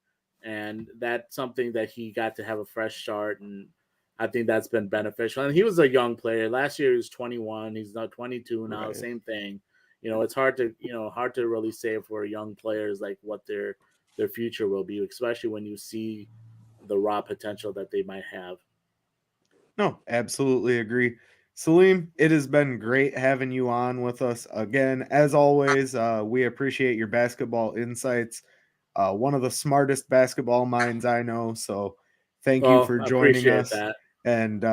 and that's something that he got to have a fresh start, and I think that's been beneficial. And he was a young player. Last year he was 21. He's now 22 now. Right. Same thing. It's hard to really say for young players like what their future will be, especially when you see the raw potential that they might have. No, absolutely agree. Salim, it has been great having you on with us again. As always, we appreciate your basketball insights. One of the smartest basketball minds I know. So thank you for joining us. That. And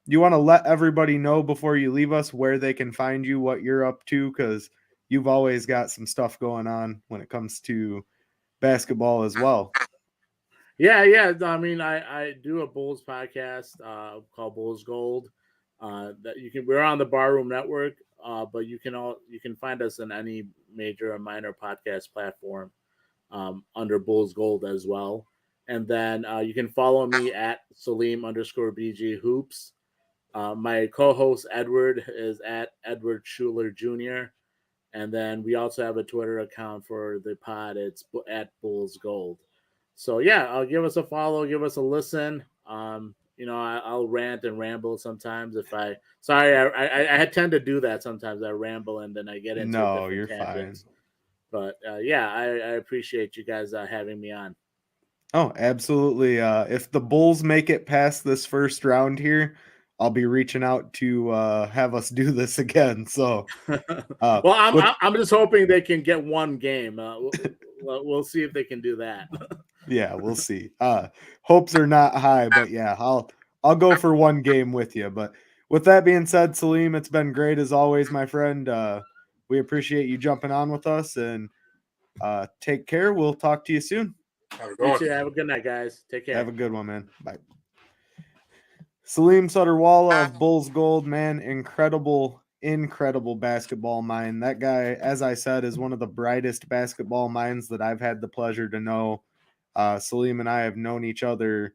you want to let everybody know before you leave us where they can find you, what you're up to, because you've always got some stuff going on when it comes to basketball as well. Yeah. I mean, I do a Bulls podcast called Bulls Gold. We're on the Barroom Network, but you can find us on any major or minor podcast platform under Bulls Gold as well. And then you can follow me at Salim_BG Hoops. My co-host Edward is at Edward Schuler Jr. And then we also have a Twitter account for the pod. It's at Bulls Gold. So yeah, give us a follow, give us a listen. I'll rant and ramble sometimes I tend to do that sometimes. I ramble and then I get into different tangents. Fine. But I appreciate you guys having me on. Oh, absolutely. If the Bulls make it past this first round here, I'll be reaching out to have us do this again. So, I'm just hoping they can get one game. We'll see if they can do that. Yeah, we'll see. Hopes are not high, but yeah, I'll go for one game with you. But with that being said, Salim, it's been great as always, my friend. We appreciate you jumping on with us, and take care. We'll talk to you soon. Have a good night, guys. Take care. Have a good one, man. Bye. Salim Suterwalla of Bulls Gold, man, incredible basketball mind. That guy, as I said, is one of the brightest basketball minds that I've had the pleasure to know. Salim and I have known each other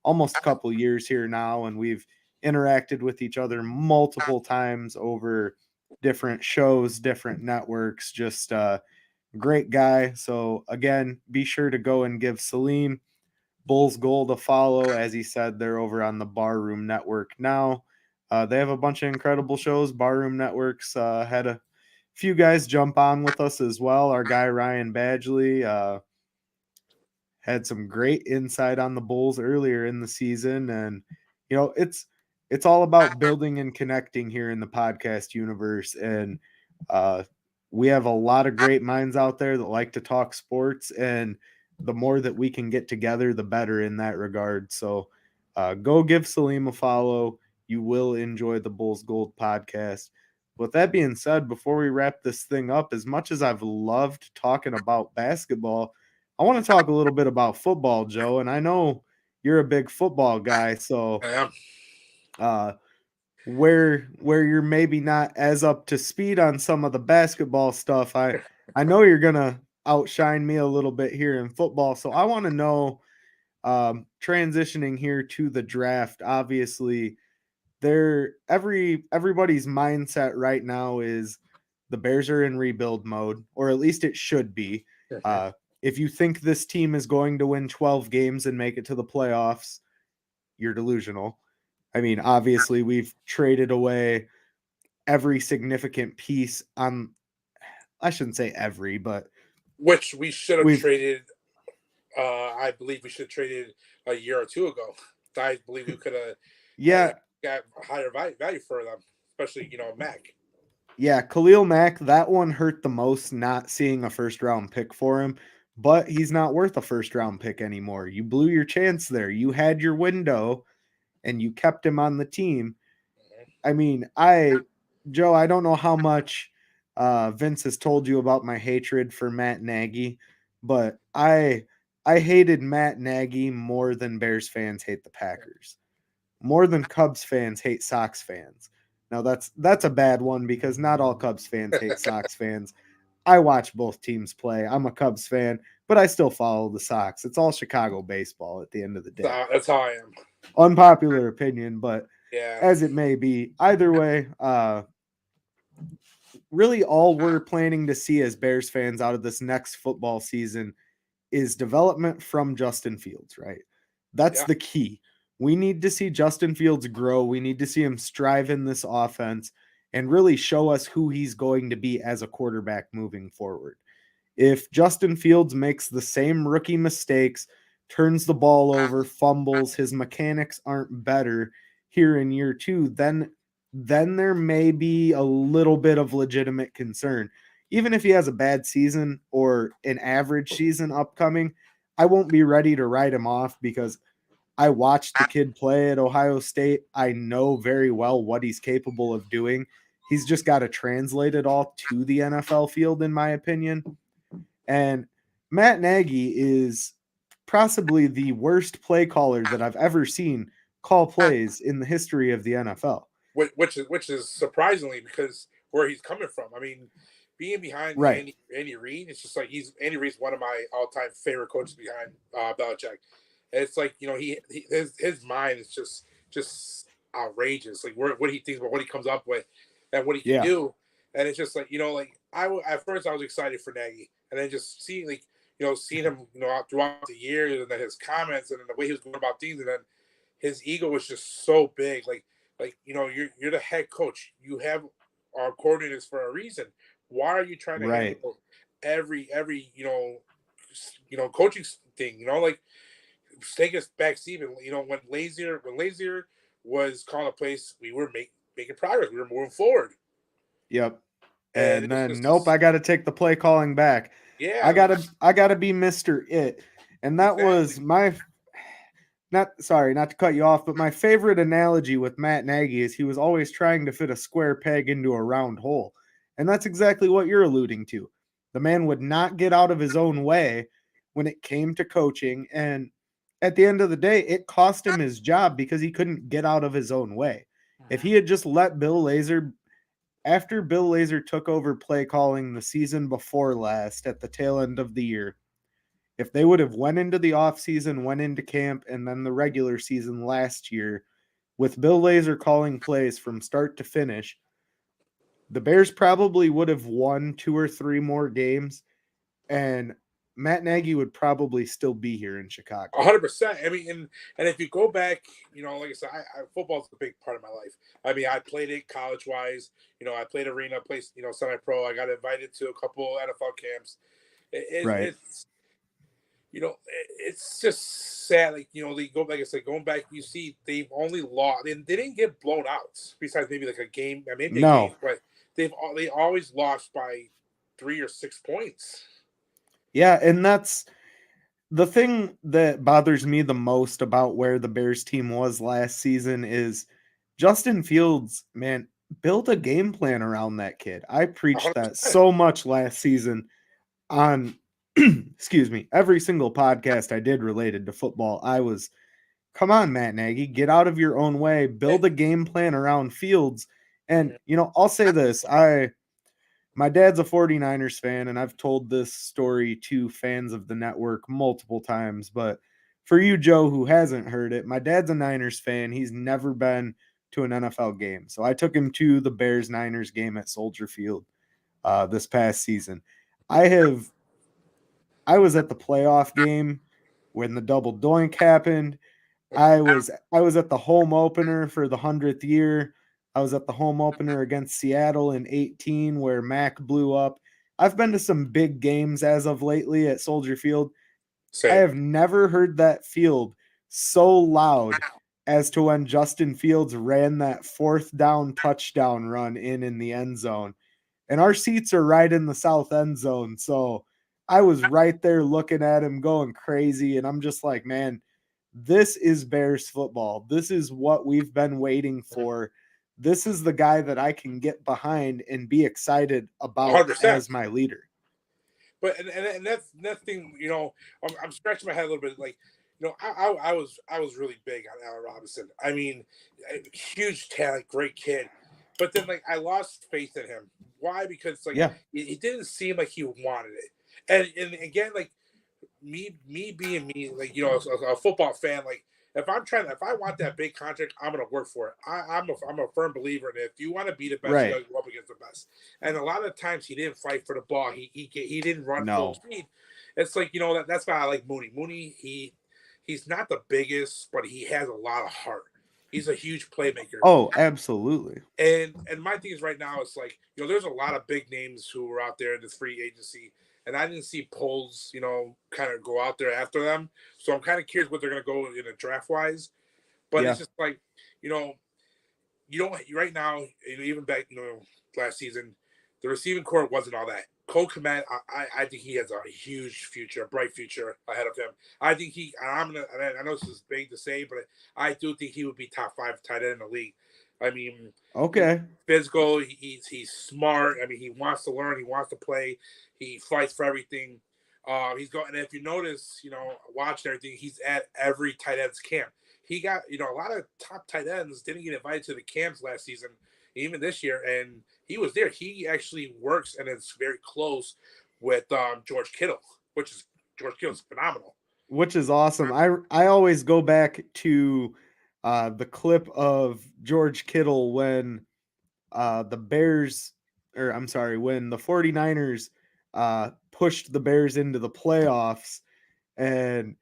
almost a couple years here now, and we've interacted with each other multiple times over different shows, different networks. Just great guy. So again, be sure to go and give Salim Bulls Gold a follow. As he said, they're over on the Barroom Network now. They have a bunch of incredible shows. Barroom Networks had a few guys jump on with us as well. Our guy Ryan Badgley had some great insight on the Bulls earlier in the season, and it's all about building and connecting here in the podcast universe. And we have a lot of great minds out there that like to talk sports, and the more that we can get together, the better in that regard. So go give Salim a follow. You will enjoy the Bulls Gold podcast. With that being said, before we wrap this thing up, as much as I've loved talking about basketball, I want to talk a little bit about football, Joe. And I know you're a big football guy, so I am. where you're maybe not as up to speed on some of the basketball stuff, I know you're gonna outshine me a little bit here in football. So I want to know, transitioning here to the draft, obviously everybody's mindset right now is the Bears are in rebuild mode, or at least it should be. If you think this team is going to win 12 games and make it to the playoffs, you're delusional. I mean, obviously we've traded away every significant piece on, I shouldn't say every, but Which we should have traded. I believe we should have traded a year or two ago. I believe we could have got higher value for them, especially, Mac. Yeah, Khalil Mack, that one hurt the most, not seeing a first-round pick for him, but he's not worth a first-round pick anymore. You blew your chance there. You had your window, and you kept him on the team. I mean, Joe, I don't know how much Vince has told you about my hatred for Matt Nagy, but I hated Matt Nagy more than Bears fans hate the Packers, more than Cubs fans hate Sox fans. Now that's a bad one because not all Cubs fans hate Sox fans. I watch both teams play. I'm a Cubs fan, but I still follow the Sox. It's all Chicago baseball at the end of the day. That's how I am. Unpopular opinion, but yeah, as it may be, either way, really all we're planning to see as Bears fans out of this next football season is development from Justin Fields, right? That's the key. We need to see Justin Fields grow. We need to see him strive in this offense and really show us who he's going to be as a quarterback moving forward. If Justin Fields makes the same rookie mistakes, turns the ball over, fumbles, his mechanics aren't better here in year two, then there may be a little bit of legitimate concern. Even if he has a bad season or an average season upcoming, I won't be ready to write him off because I watched the kid play at Ohio State. I know very well what he's capable of doing. He's just got to translate it all to the NFL field, in my opinion. And Matt Nagy is possibly the worst play caller that I've ever seen call plays in the history of the NFL. Which is surprisingly because where he's coming from. I mean, being behind Andy Reid, it's just like Andy Reid's one of my all-time favorite coaches behind Belichick. And it's like, his mind is just outrageous. Like what he thinks about what he comes up with and what he can do. And it's just like, at first I was excited for Nagy, and then just seeing him, throughout the years, and then his comments and then the way he was going about things, and then his ego was just so big. You're the head coach. You have our coordinators for a reason. Why are you trying to handle every coaching thing? Take us back, Steven. When Lazier was calling a place, we were making progress. We were moving forward. Yep. And then I got to take the play calling back. Yeah. I got to be Mr. It. And that was my not to cut you off, but my favorite analogy with Matt Nagy is he was always trying to fit a square peg into a round hole. And that's exactly what you're alluding to. The man would not get out of his own way when it came to coaching, and at the end of the day, it cost him his job because he couldn't get out of his own way. If he had just let Bill Lazor, after Bill Lazor took over play calling the season before last at the tail end of the year, if they would have went into the offseason, went into camp, and then the regular season last year with Bill Lazor calling plays from start to finish, the Bears probably would have won 2 or 3 more games, and Matt Nagy would probably still be here in Chicago. 100%. I mean, and if you go back, like I said, football's a big part of my life. I mean, I played it college-wise. I played arena, played, semi-pro. I got invited to a couple NFL camps. Right. It's just sad. Like, they go, like I said, going back, you see they've only lost, and they didn't get blown out besides maybe like a game. I mean, No. but they always lost by 3 or 6 points. Yeah, and that's the thing that bothers me the most about where the Bears team was last season is Justin Fields, man, build a game plan around that kid. I preached 100%. that so much last season on excuse me, every single podcast I did related to football. I was, come on, Matt Nagy, get out of your own way, build a game plan around Fields. And, I'll say this, my dad's a 49ers fan, and I've told this story to fans of the network multiple times. But for you, Joe, who hasn't heard it, my dad's a Niners fan. He's never been to an NFL game. So I took him to the Bears-Niners game at Soldier Field this past season. I was at the playoff game when the double doink happened. I was at the home opener for the 100th year. I was at the home opener against Seattle in 2018 where Mac blew up. I've been to some big games as of lately at Soldier Field. Same. I have never heard that field so loud as to when Justin Fields ran that 4th down touchdown run in the end zone. And our seats are right in the south end zone. So I was right there looking at him going crazy. And I'm just like, man, this is Bears football. This is what we've been waiting for. This is the guy that I can get behind and be excited about 100%. as my leader. But and that's thing, I'm scratching my head a little bit. Like, I was really big on Allen Robinson. I mean, huge talent, great kid. But then, like, I lost faith in him. Why? Because he didn't seem like he wanted it. And again, like me being me, like, a football fan, like, if I want that big contract, I'm gonna work for it. I'm a firm believer in it. If you want to be the best, Right. you gotta go up against the best. And a lot of times he didn't fight for the ball. He didn't run full speed. It's like, that's why I like Mooney. Mooney, he's not the biggest, but he has a lot of heart. He's a huge playmaker. Oh, absolutely. And my thing is right now, it's like, there's a lot of big names who are out there in this free agency. And I didn't see polls, kind of go out there after them. So I'm kind of curious what they're going to go in a draft wise. But it's just like, you don't right now, even back, last season, the receiving core wasn't all that. Cole Kmet, I think he has a huge future, a bright future ahead of him. I think I know this is big to say, but I do think he would be top 5 tight end in the league. I mean, okay, physical. He's smart. I mean, he wants to learn. He wants to play. He fights for everything. He's going. And if you notice, watching everything, he's at every tight end's camp. He got, a lot of top tight ends didn't get invited to the camps last season, even this year, and he was there. He actually works and is very close with George Kittle, George Kittle's phenomenal. Which is awesome. I always go back to the clip of George Kittle when when the 49ers pushed the Bears into the playoffs, and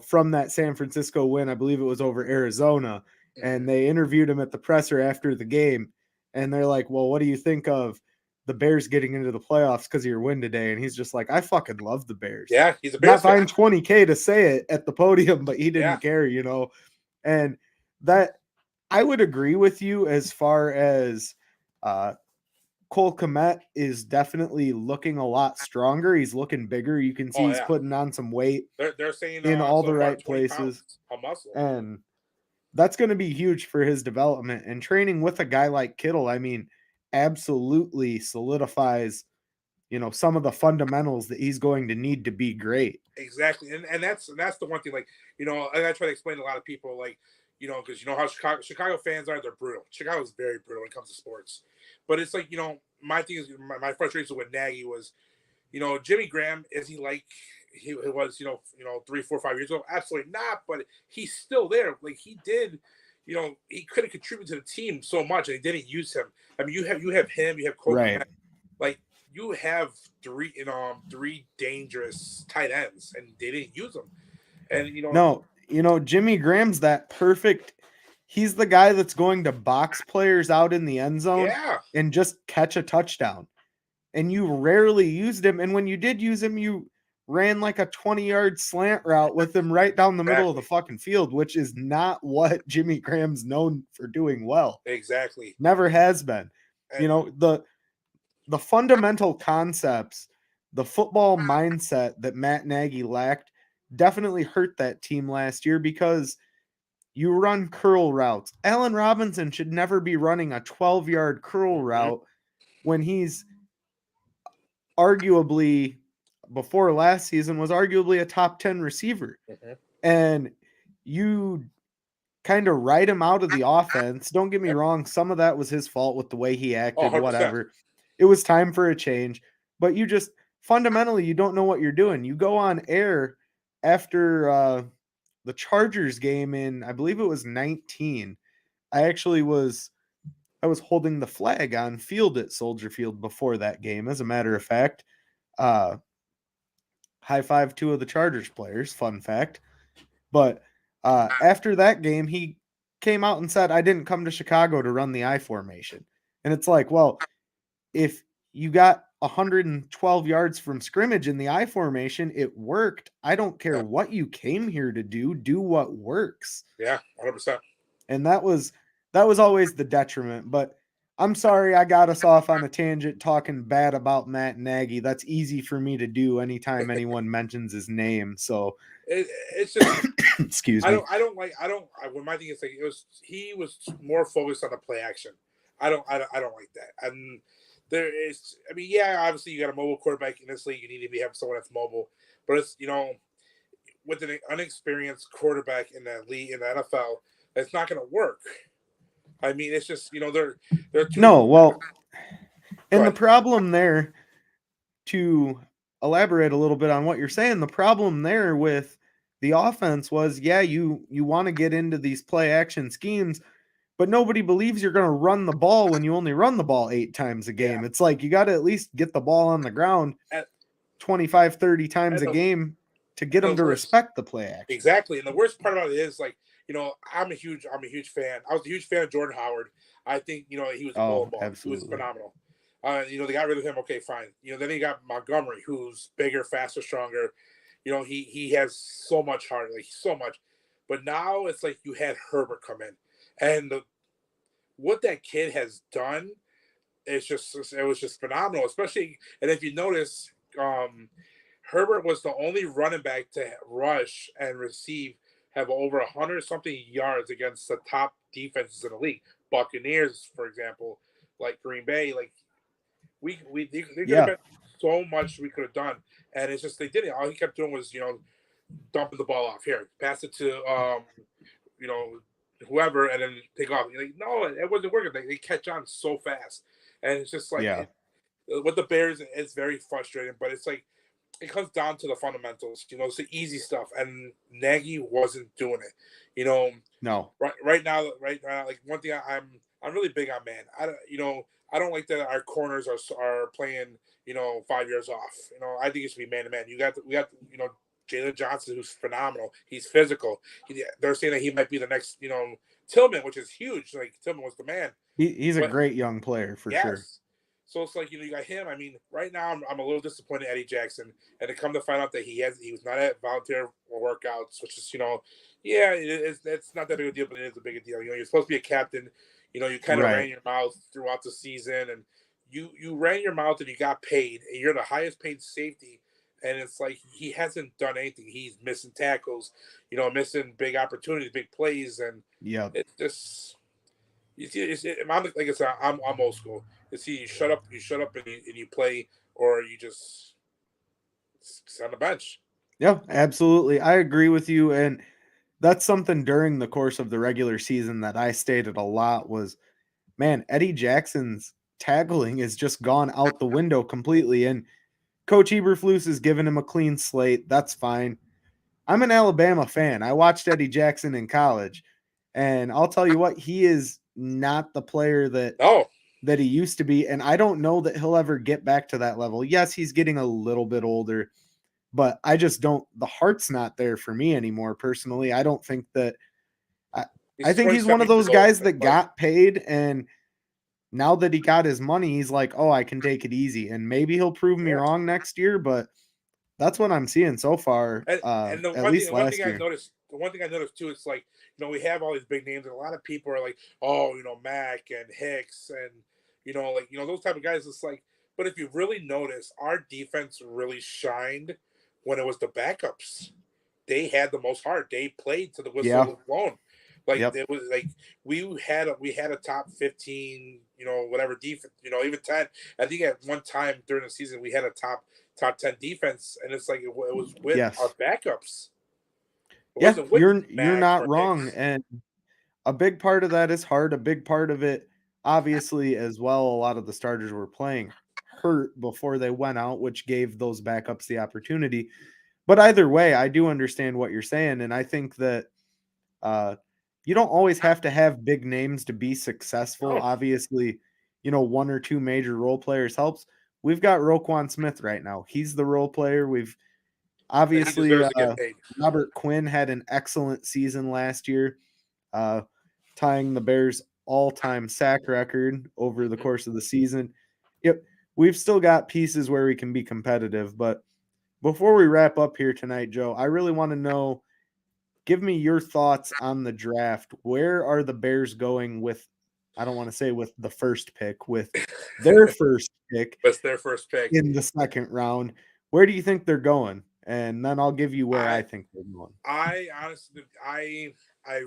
from that San Francisco win, I believe it was over Arizona, and they interviewed him at the presser after the game, and they're like, well, what do you think of the Bears getting into the playoffs because of your win today? And he's just like, I fucking love the Bears. Yeah, he's a Bears fan. Not buying $20K to say it at the podium, but he didn't care, and that I would agree with you as far as Cole Kmet is definitely looking a lot stronger. He's looking bigger. You can see he's putting on some weight. They're saying in all the right places. Muscle. And that's going to be huge for his development. And training with a guy like Kittle, I mean, absolutely solidifies, some of the fundamentals that he's going to need to be great. Exactly. And that's the one thing, like, I try to explain to a lot of people, like, because how Chicago fans are, they're brutal. Chicago's very brutal when it comes to sports. But it's like, my thing is, my frustration with Nagy was, Jimmy Graham, is he like he was, 3, 4, 5 years ago? Absolutely not. But he's still there. Like he did, he could have contributed to the team so much, and they didn't use him. I mean, you have him, you have Cole Right. Kmet. Like you have three dangerous tight ends, and they didn't use them. And No, Jimmy Graham's that perfect. He's the guy that's going to box players out in the end zone yeah, and just catch a touchdown. And you rarely used him. And when you did use him, you ran like a 20-yard slant route with him right down the middle of the fucking field, which is not what Jimmy Graham's known for doing well. exactly. Never has been. And, The fundamental concepts, the football mindset that Matt Nagy lacked definitely hurt that team last year because you run curl routes. Allen Robinson should never be running a 12-yard curl route when he's arguably, before last season, was arguably a top 10 receiver. And you kind of write him out of the offense. Don't get me wrong. Some of that was his fault with the way he acted, 100%. whatever. It was time for a change. But you just, fundamentally, you don't know what you're doing. You go on air after the Chargers game in, I believe it was 19. I was holding the flag on field at Soldier Field before that game, as a matter of fact. High five 2 of the Chargers players, fun fact. But after that game, he came out and said, I didn't come to Chicago to run the I formation. And it's like, well, if you got 112 yards from scrimmage in the I formation, it worked. I don't care what you came here to do what works. Yeah, 100%. And that was always the detriment. But I'm sorry I got us off on a tangent talking bad about Matt Nagy. That's easy for me to do anytime anyone mentions his name. So it's just excuse me. When my thing is like he was more focused on the play action. I don't like that. And there is, I mean, yeah, obviously you got a mobile quarterback in this league. You need to have someone that's mobile, but it's with an unexperienced quarterback in the league in the NFL, it's not going to work. I mean, it's just they're too. No, well, and the problem there, to elaborate a little bit on what you're saying, the problem there with the offense was, yeah, you want to get into these play action schemes, but nobody believes you're going to run the ball when you only run the ball 8 times a game. Yeah. It's like you got to at least get the ball on the ground 25, 30 times a game to get them to respect the play action. Exactly. And the worst part about it is, like, I'm a huge fan. I was a huge fan of Jordan Howard. I think, he was a ball. He was phenomenal. They got rid of him. Okay, fine. Then he got Montgomery, who's bigger, faster, stronger. He has so much heart, like so much. But now it's like you had Herbert come in, and what that kid has done is it was just phenomenal. Especially, and if you notice, Herbert was the only running back to rush and receive, have over 100-something yards against the top defenses in the league. Buccaneers, for example, like Green Bay, like there could have been so much we could have done, and it's just they did it. All he kept doing was dumping the ball off here, pass it to whoever, and then take off. Like, no, it wasn't working. They catch on so fast, and it's just like with the Bears, it's very frustrating. But it's like it comes down to the fundamentals. It's the easy stuff, and Nagy wasn't doing it. No. Right now, like one thing I'm really big on, man. I don't like that our corners are playing 5 years off. I think it should be man to man. We got Jalen Johnson, who's phenomenal. He's physical. They're saying that he might be the next Tillman, which is huge. Like Tillman was the man. He's a great young player for sure. So it's like you got him. I mean, right now I'm a little disappointed in Eddie Jackson, and to come to find out that he was not at volunteer workouts, which is it's not that big a deal, but it is a big deal. You're supposed to be a captain. You kind of ran your mouth throughout the season, and you ran your mouth and you got paid, and you're the highest paid safety, and it's like he hasn't done anything. He's missing tackles, missing big opportunities, big plays, and it's just like I said, I'm old school. You shut up and you play, or you just sit on the bench. Yeah, absolutely. I agree with you, and that's something during the course of the regular season that I stated a lot was, man, Eddie Jackson's tackling has just gone out the window completely. And Coach Eberflus is giving him a clean slate. That's fine. I'm an Alabama fan. I watched Eddie Jackson in college, and I'll tell you what, he is not the player No, that he used to be, and I don't know that he'll ever get back to that level. Yes, he's getting a little bit older, but I just don't. The heart's not there for me anymore. Personally, I don't think that. I think he's one of 27 those years old, guys that but got paid, and now that he got his money, he's like, oh, I can take it easy, and maybe he'll prove me yeah. wrong next year, but that's what I'm seeing so far. And At least last year. the one thing I noticed too, it's like, we have all these big names, and a lot of people are like, oh, Mac and Hicks, and those type of guys. It's like, but if you really notice, our defense really shined when it was the backups. They had the most heart. They played to the whistle Yeah. was blown. Like Yep. it was like we had a top 15, whatever defense, even 10. I think at one time during the season we had a top 10 defense, and it's like it was with Yes. our backups. It Yeah, wasn't with you're Mac not or wrong, Hicks. and a big part of that is hard. A big part of it, obviously, as well, a lot of the starters were playing hurt before they went out, which gave those backups the opportunity. But either way, I do understand what you're saying, and I think that you don't always have to have big names to be successful. No. Obviously, one or two major role players helps. We've got Roquan Smith right now. He's the role player. We've And he obviously deserves to get paid. Robert Quinn had an excellent season last year, tying the Bears' all-time sack record over the course of the season. Yep, we've still got pieces where we can be competitive. But before we wrap up here tonight, Joe, I really want to know, give me your thoughts on the draft. Where are the Bears going with, I don't want to say with the first pick, with their first pick That's their first pick. in the second round? Where do you think they're going? And then I'll give you where I think they're going. I honestly, I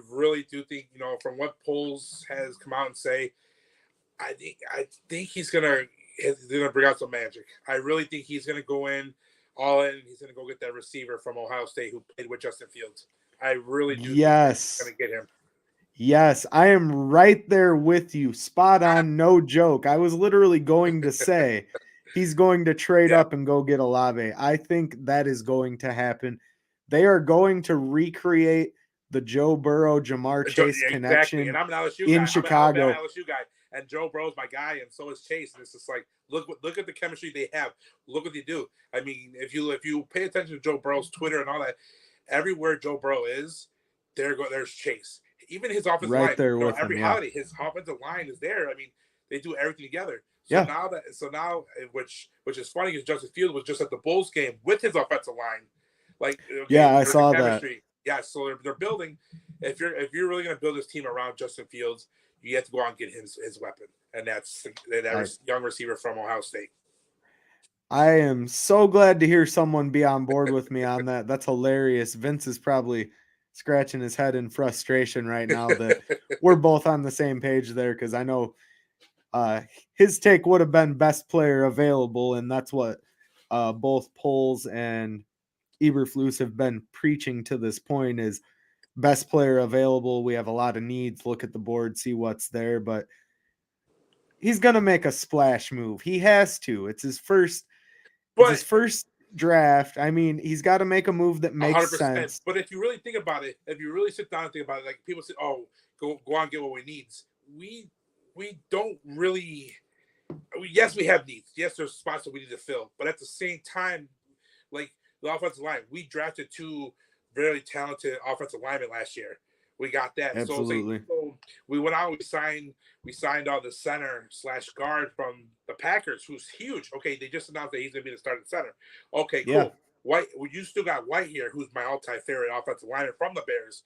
really do think, from what polls has come out and say, I think he's gonna bring out some magic. I really think he's gonna go in all in. He's gonna go get that receiver from Ohio State who played with Justin Fields. I really do. Yes. Think he's gonna get him. Yes, I am right there with you. Spot on, no joke. I was literally going to say he's going to trade up and go get Olave. I think that is going to happen. They are going to recreate the Joe Burrow, Jamar Chase connection and I'm an LSU in guy. Chicago. I'm an LSU guy, and Joe Burrow's my guy, and so is Chase. And it's just like, look at the chemistry they have. Look what they do. I mean, if you pay attention to Joe Burrow's Twitter and all that, everywhere Joe Burrow is, there's Chase. Even his offensive line, there with every him, yeah. holiday, his offensive line is there. I mean, they do everything together. So now, which is funny, because Justin Fields was just at the Bulls game with his offensive line. Like, okay, I saw that. Yeah, so they're building. If you're really going to build this team around Justin Fields, you have to go out and get his weapon, and that's that young receiver from Ohio State. I am so glad to hear someone be on board with me on that. That's hilarious. Vince is probably scratching his head in frustration right now that we're both on the same page there, because I know his take would have been best player available, and that's what both polls and Eberflus have been preaching to this point, is best player available. We have a lot of needs. Look at the board, see what's there, but he's going to make a splash move. He has to. It's his first draft. I mean, he's got to make a move that makes 100%. sense. But if you really think about it, if you really sit down and think about it, like people say, "Oh, go out and get what we need." We don't really. Yes, we have needs. Yes, there's spots that we need to fill. But at the same time, like the offensive line, we drafted 2 very talented offensive linemen last year. We got that. Absolutely. So we went out. We signed all the center / guard from the Packers, who's huge. Okay, they just announced that he's going to be the starting center. Okay, cool. Yeah. White. You still got White here, who's my all-time favorite offensive lineman from the Bears.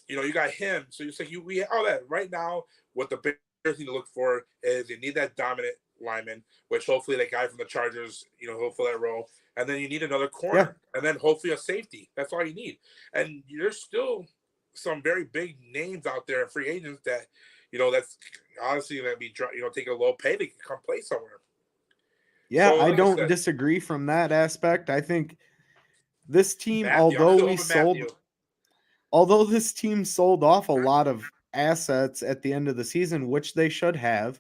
You got him. So you say we all that right now. What the Bears need to look for is they need that dominant lineman, which hopefully that guy from the Chargers, he'll fill that role. And then you need another corner, and then hopefully a safety. That's all you need. And there's still some very big names out there, free agents that, that's honestly going to be, take a low pay to come play somewhere. Yeah, so, I don't disagree from that aspect. I think this team, although this team sold off a lot of assets at the end of the season, which they should have,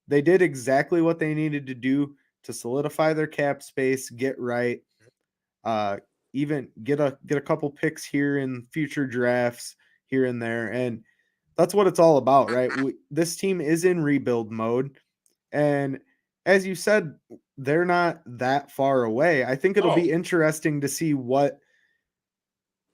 they did exactly what they needed to do to solidify their cap space, get right, even get a couple picks here in future drafts here and there, and that's what it's all about, right? This team is in rebuild mode, and as you said, they're not that far away. I think it'll be interesting to see what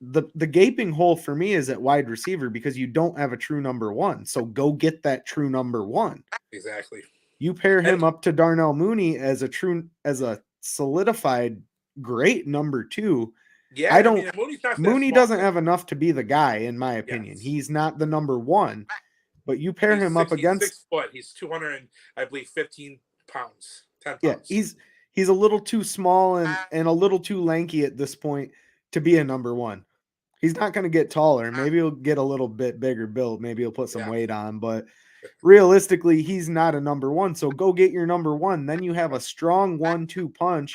the gaping hole for me is at wide receiver, because you don't have a true number one. So go get that true number one. Exactly. You pair him up to Darnell Mooney as a solidified great number two. Yeah, Mooney doesn't have enough to be the guy, in my opinion. Yes. He's not the number one. But you pair him up against 6 foot. He's 200, I believe, 15 pounds, 10 pounds. Yeah, he's a little too small and a little too lanky at this point to be a number one. He's not going to get taller. Maybe he'll get a little bit bigger build. Maybe he'll put some weight on, but realistically, he's not a number one. So go get your number one. Then you have a strong 1-2 punch,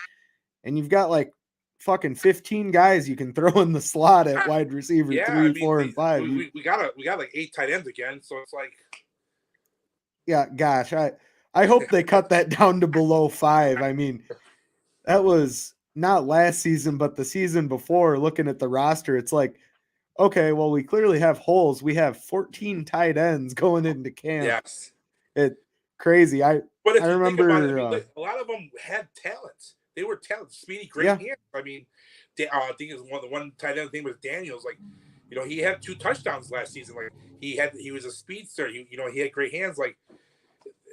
and you've got like fucking 15 guys you can throw in the slot at wide receiver 3, 4, and 5. We got like 8 tight ends again, so it's like, yeah, gosh, I hope they cut that down to below 5. I mean, that was not last season, but the season before. Looking at the roster, it's like, okay, well, we clearly have holes. We have 14 tight ends going into camp. Yes, it's crazy. I remember a lot of them had talent. They were talented. Speedy, great hands. I mean, I think it was the one tight end thing was Daniels. Like, he had 2 touchdowns last season. Like he was a speedster. He had great hands. Like,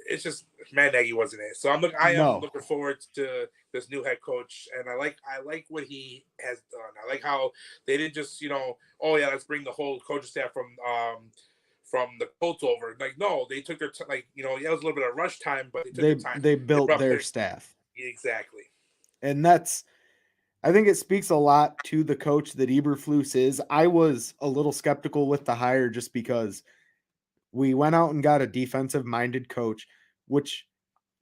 it's just Matt Nagy wasn't it. So I am looking forward to this new head coach, and I like what he has done. I like how they didn't just let's bring the whole coaching staff from the Colts over. Like, no, they took their it was a little bit of rush time, but they took their time. They built their staff. Exactly. And I think it speaks a lot to the coach that Eberflus is. I was a little skeptical with the hire just because we went out and got a defensive-minded coach, which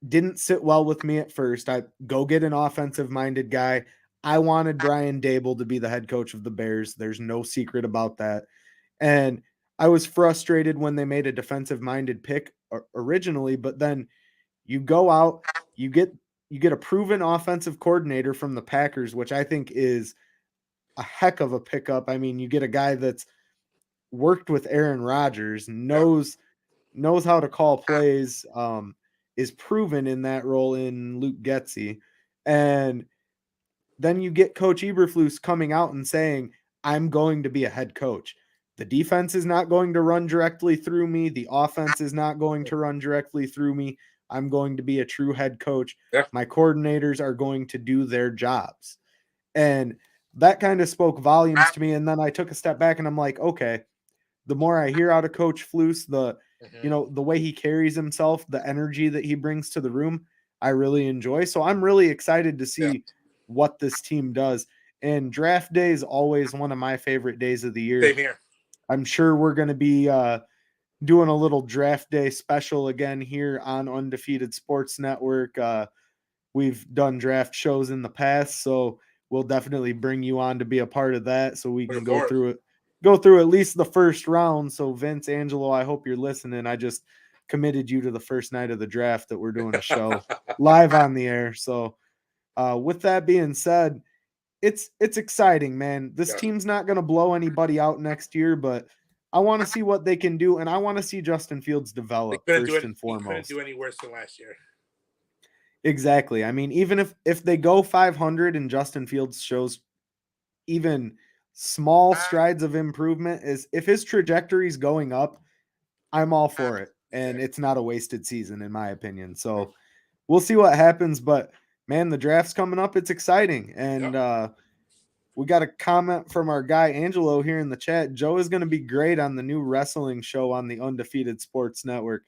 didn't sit well with me at first. I go get an offensive-minded guy. I wanted Brian Daboll to be the head coach of the Bears. There's no secret about that. And I was frustrated when they made a defensive-minded pick originally, but then you go out, you get a proven offensive coordinator from the Packers, which I think is a heck of a pickup. I mean, you get a guy that's worked with Aaron Rodgers, knows how to call plays, is proven in that role in Luke Getsy. And then you get Coach Eberflus coming out and saying, I'm going to be a head coach. The defense is not going to run directly through me. The offense is not going to run directly through me. I'm going to be a true head coach. Yeah. My coordinators are going to do their jobs. And that kind of spoke volumes to me. And then I took a step back and I'm like, okay, the more I hear out of Coach Flus, the way he carries himself, the energy that he brings to the room, I really enjoy. So I'm really excited to see what this team does. And draft day is always one of my favorite days of the year. Same here. I'm sure we're going to be doing a little draft day special again here on Undefeated Sports Network. We've done draft shows in the past, so we'll definitely bring you on to be a part of that so we can go through at least the first round. So Vince, Angelo, I hope you're listening. I just committed you to the first night of the draft that we're doing a show live on the air. So with that being said, it's exciting, man. This team's not going to blow anybody out next year, but I want to see what they can do, and I want to see Justin Fields develop first and foremost. Couldn't do any worse than last year. Exactly. I mean, even if they go 500 and Justin Fields shows even small strides of improvement, if his trajectory is going up, I'm all for it. And it's not a wasted season, in my opinion. So we'll see what happens. But, man, the draft's coming up. It's exciting. And we got a comment from our guy Angelo here in the chat. Joe is going to be great on the new wrestling show on the Undefeated Sports Network.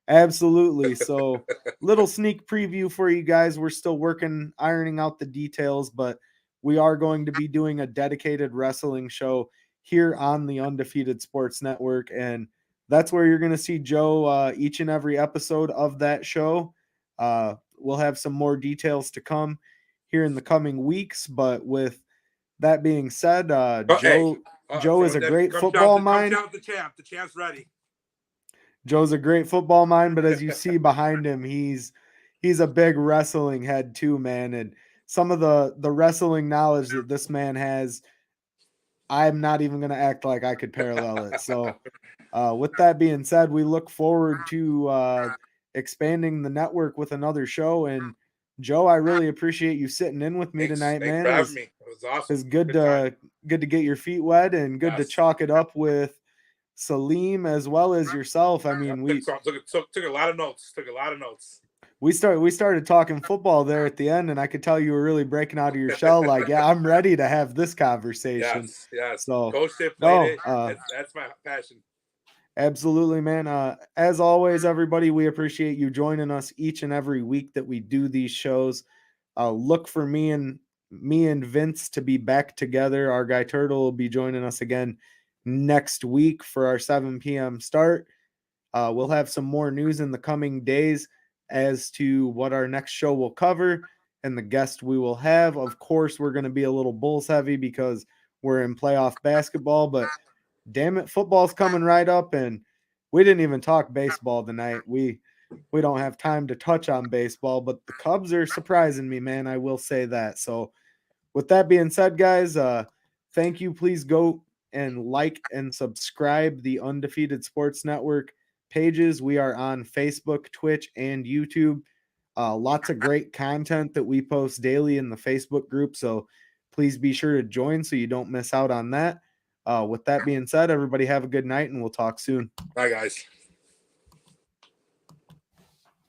Absolutely. So little sneak preview for you guys. We're still ironing out the details, but we are going to be doing a dedicated wrestling show here on the Undefeated Sports Network. And that's where you're going to see Joe each and every episode of that show. We'll have some more details to come here in the coming weeks. But with that being said, Joe is a great football mind. The champ's ready. Joe's a great football mind, but as you see behind him, he's he's a big wrestling head too, man. And some of the wrestling knowledge that this man has, I'm not even going to act like I could parallel it. So, with that being said, we look forward to expanding the network with another show. And Joe, I really appreciate you sitting in with me tonight, Thanks man. for having me. It was awesome. It's good time. to get your feet wet and good to Yes. chalk it up with Salim as well as yourself. I mean, we took a lot of notes. Took a lot of notes. we started talking football there at the end, and I could tell you were really breaking out of your shell. Like, yeah, I'm ready to have this conversation. Yes. So, coached it, played it. That's my passion. Absolutely, man. As always, everybody, we appreciate you joining us each and every week that we do these shows. Look for me and Vince to be back together. Our guy Turtle will be joining us again next week for our 7 p.m. start. We'll have some more news in the coming days as to what our next show will cover and the guest we will have. Of course, we're going to be a little Bulls heavy because we're in playoff basketball, but damn it, football's coming right up, and we didn't even talk baseball tonight. We don't have time to touch on baseball, but the Cubs are surprising me, man. I will say that. So with that being said, guys, thank you. Please go and like and subscribe the Undefeated Sports Network pages. We are on Facebook, Twitch, and YouTube. Lots of great content that we post daily in the Facebook group. So please be sure to join so you don't miss out on that. With that being said, everybody have a good night and we'll talk soon. Bye, guys.